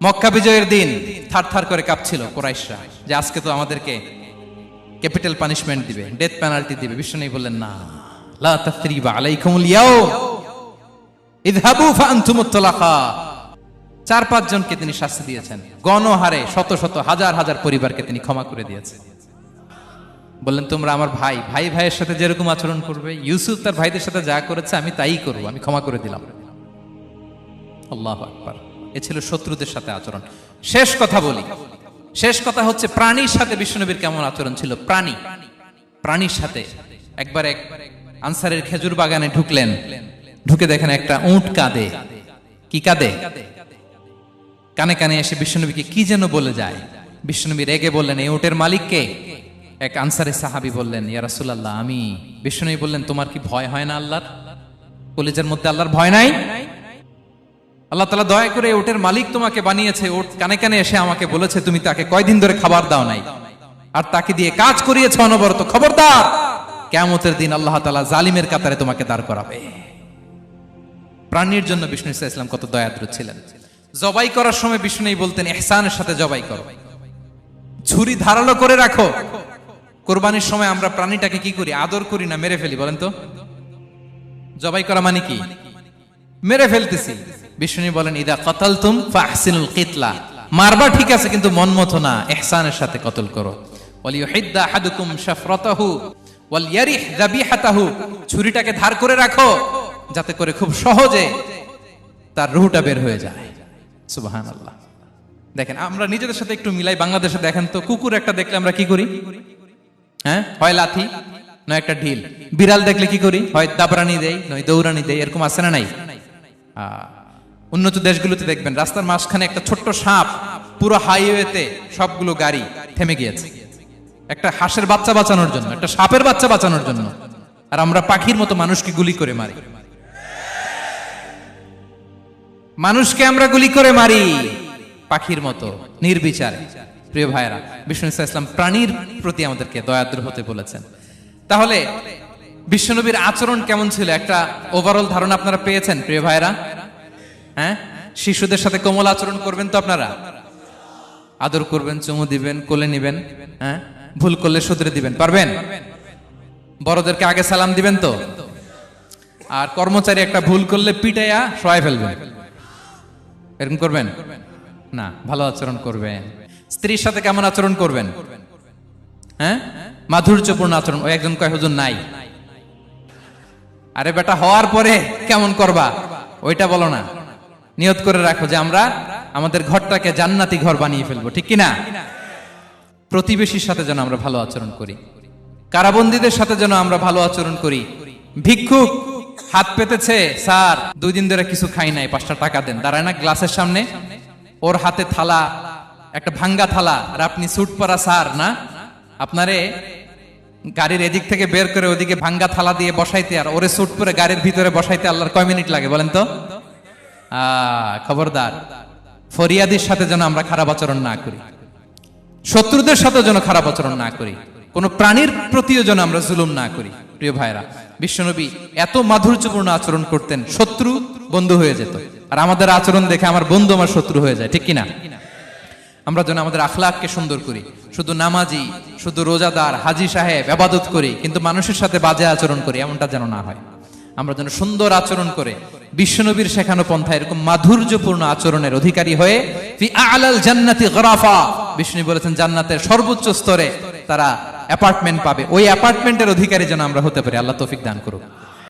মক্কা বিজয়ের দিন থারথার করে কাঁপছিল কুরাইশরা যে আজকে তো আমাদেরকে ক্যাপিটাল পানিশমেন্ট দিবে, ডেথ পেনাল্টি দিবে। বিশ্বনবী বললেন, না, লা তাসরিবা আলাইকুমুল ইয়াউম ইযহাবু ফাআনতুমুত তালাকা। 4-5 জনকে তিনি শাস্তি দিয়েছেন, গণহারে শত শত হাজার হাজার পরিবারকে তিনি ক্ষমা করে দিয়েছেন। বললেন, তোমরা আমার ভাই, ভাই ভাইয়ের সাথে যেরকম আচরণ করবে, ইউসুফ তার ভাইদের সাথে যা করেছে আমি তাই করব, আমি ক্ষমা করে দিলাম। আল্লাহু আকবার। এ ছিল শত্রুদের সাথে আচরণ। শেষ কথা বলি, শেষ কথা হচ্ছে প্রাণীর সাথে বিশ্বনবীর কেমন আচরণ ছিল। প্রাণীর সাথে একবার এক আনসারের খেজুর বাগানে ঢুকলেন, ঢুকে দেখেন একটা উট কাঁদে। কি কাঁদে? কানে কানে এসে বিশ্বনবীকে কি যেন বলে যায়। বিশ্বনবী রেগে বললেন, এই উটের মালিক কে? এক আনসারী সাহাবী বললেন, ইয়া রাসূলুল্লাহ, আমি। বিশ্বনবী বললেন, তোমার কি ভয় হয় না আল্লাহর? কলিজার মধ্যে আল্লাহর ভয় নাই? আল্লাহ তাআলা দয়া করে উটের মালিক তোমাকে বানিয়েছে, উট কানে কানে এসে আমাকে বলেছে তুমি তাকে কয়দিন ধরে খাবার দাও নাই, আর তাকে দিয়ে কাজ করিয়েছে অনবরত। খবরদার, কিয়ামতের দিন আল্লাহ তাআলা জালিমের কাতারে তোমাকে দাঁড় করাবে। প্রাণীর জন্য বিষ্ণু ইসা ইসলাম কত দয়াদ্র ছিলেন। জবাই করার সময় বিষ্ণু বলতেন, ইহসানের সাথে জবাই করো, ছুরি ধারালো করে রাখো। কোরবানির সময় আমরা প্রাণীটাকে কি করি? আদর করি না, মেরে ফেলি। বলেন তো, জবাই করা মানে কি? মেরে ফেলতেছি। বিষ্ণু বলেন, ইদা কাতালতুম ফাহসিনুল কিতলা, মারবা ঠিক আছে, কিন্তু মন মতো না, ইহসানের সাথে কতল করো। ওয়ালিয়ুহিদ্দা আহাদুকুম শাফরাতাহু ওয়ালইয়ারিহ যাবিহাতাহু, ছুরিটাকে ধার করে রাখো যাতে করে খুব সহজে তার রূহটা বের হয়ে যায়। সুবহানাল্লাহ। দেখেন, আমরা নিজেদের সাথে একটু মিলাই। বাংলাদেশে দেখেন তো, কুকুর একটা দেখলে আমরা কি করি? হ্যাঁ, হয় লাথি নয় একটা ঢিল। বিড়াল দেখলে কি করি? হয় দাবরানি দেই নয় দৌড়ানি দেই। এরকম আছে না নাই? উন্নত দেশগুলোতে দেখবেন রাস্তার মাঝখানে একটা ছোট্ট সাপ, পুরো হাইওয়েতে সবগুলো গাড়ি থেমে গিয়েছে একটা হাঁসের বাচ্চা বাঁচানোর জন্য, একটা সাপের বাচ্চা বাঁচানোর জন্য। আর আমরা পাখির মতো মানুষকে গুলি করে মারি। মানুষকে আমরা গুলি করে মারি পাখির মতো নির্বিচারে। প্রিয় ভাইরা, বিষ্ণু ইসলাম প্রাণীর প্রতি আমাদেরকে দয়াদ্র হতে বলেছেন। তাহলে বিশ্বনবীর আচরণ কেমন ছিল একটা ওভারঅল ধারণা আপনারা পেয়েছেন প্রিয় ভাইরা? হ্যাঁ, শিশুদের সাথে কোমল আচরণ করবেন তো আপনারা? আদর করবেন, চুমু দিবেন, কোলে নিবেন। হ্যাঁ, ভুল করলে শুধরে দিবেন, পারবেন? বড়দেরকে আগে সালাম দিবেন তো? আর কর্মচারী একটা ভুল করলে পিটাইয়া শোয়ায় ফেলবেন, এরকম করবেন না? ভালো আচরণ করবেন। স্ত্রীর সাথে কেমন আচরণ করবেন? হ্যাঁ, মাধুর্যপূর্ণ আচরণ। ওই একজন কয়, হুজুর নাই। আরে বেটা, হওয়ার পরে কেমন করবা ওইটা বলো না। নিয়ত করে রাখো যে আমরা আমাদের ঘরটাকে জান্নাতি ঘর বানিয়ে ফেলবো, ঠিক কিনা? প্রতিবেশীর সাথে যেন আমরা ভালো আচরণ করি, কারাবন্দীদের সাথে যেন আমরা ভালো আচরণ করি। ভিক্ষুক হাত পেতেছে, স্যার 2 দিন ধরে কিছু খাই নাই, 5টা টাকা দেন। দাঁড়ায় না গ্লাসের সামনে, ওর হাতে থালা, একটা ভাঙ্গা থালা, আর আপনি স্যুট পরা স্যার না, আপনারে গাড়ির এদিক থেকে বের করে ওদিকে ভাঙ্গা থালা দিয়ে বসাইতে, আর ওরে স্যুট পরে গাড়ির ভিতরে বসাইতে আল্লাহর কয় মিনিট লাগে বলেন তো? খবরদার, ফরিয়াদির সাথে যেন আমরা খারাপ আচরণ না করি, শত্রুদের সাথে যেন খারাপ আচরণ না করি, কোন প্রাণীর প্রতিও যেন আমরা জুলুম না করি। প্রিয় ভাইরা, বিশ্বনবী এত মাধুর্যপূর্ণ আচরণ করতেন, শত্রু বন্ধু হয়ে যেত। আর আমাদের আচরণ দেখে আমার বন্ধু আমার শত্রু হয়ে যায়, ঠিক কিনা? আমরা যেন আমাদের আখলাককে সুন্দর করি। শুধু নামাজি, শুধু রোজাদার, হাজি সাহেব ইবাদত করি, কিন্তু মানুষের সাথে বাজে আচরণ করি, এমনটা যেন না হয়। আমরা যেন সুন্দর আচরণ করে বিশ্বনবীর শেখানো পন্থা এরকম মাধুর্যপূর্ণ আচরণের অধিকারী হয়ে ফি আ'লাল জান্নাতি গরাফা, বিষ্ণু বলেছেন জান্নাতের সর্বোচ্চ স্তরে তারা অ্যাপার্টমেন্ট পাবে। ওই অ্যাপার্টমেন্টের অধিকারী যেন আমরা হতে পারি। আল্লাহ তৌফিক দান করুক।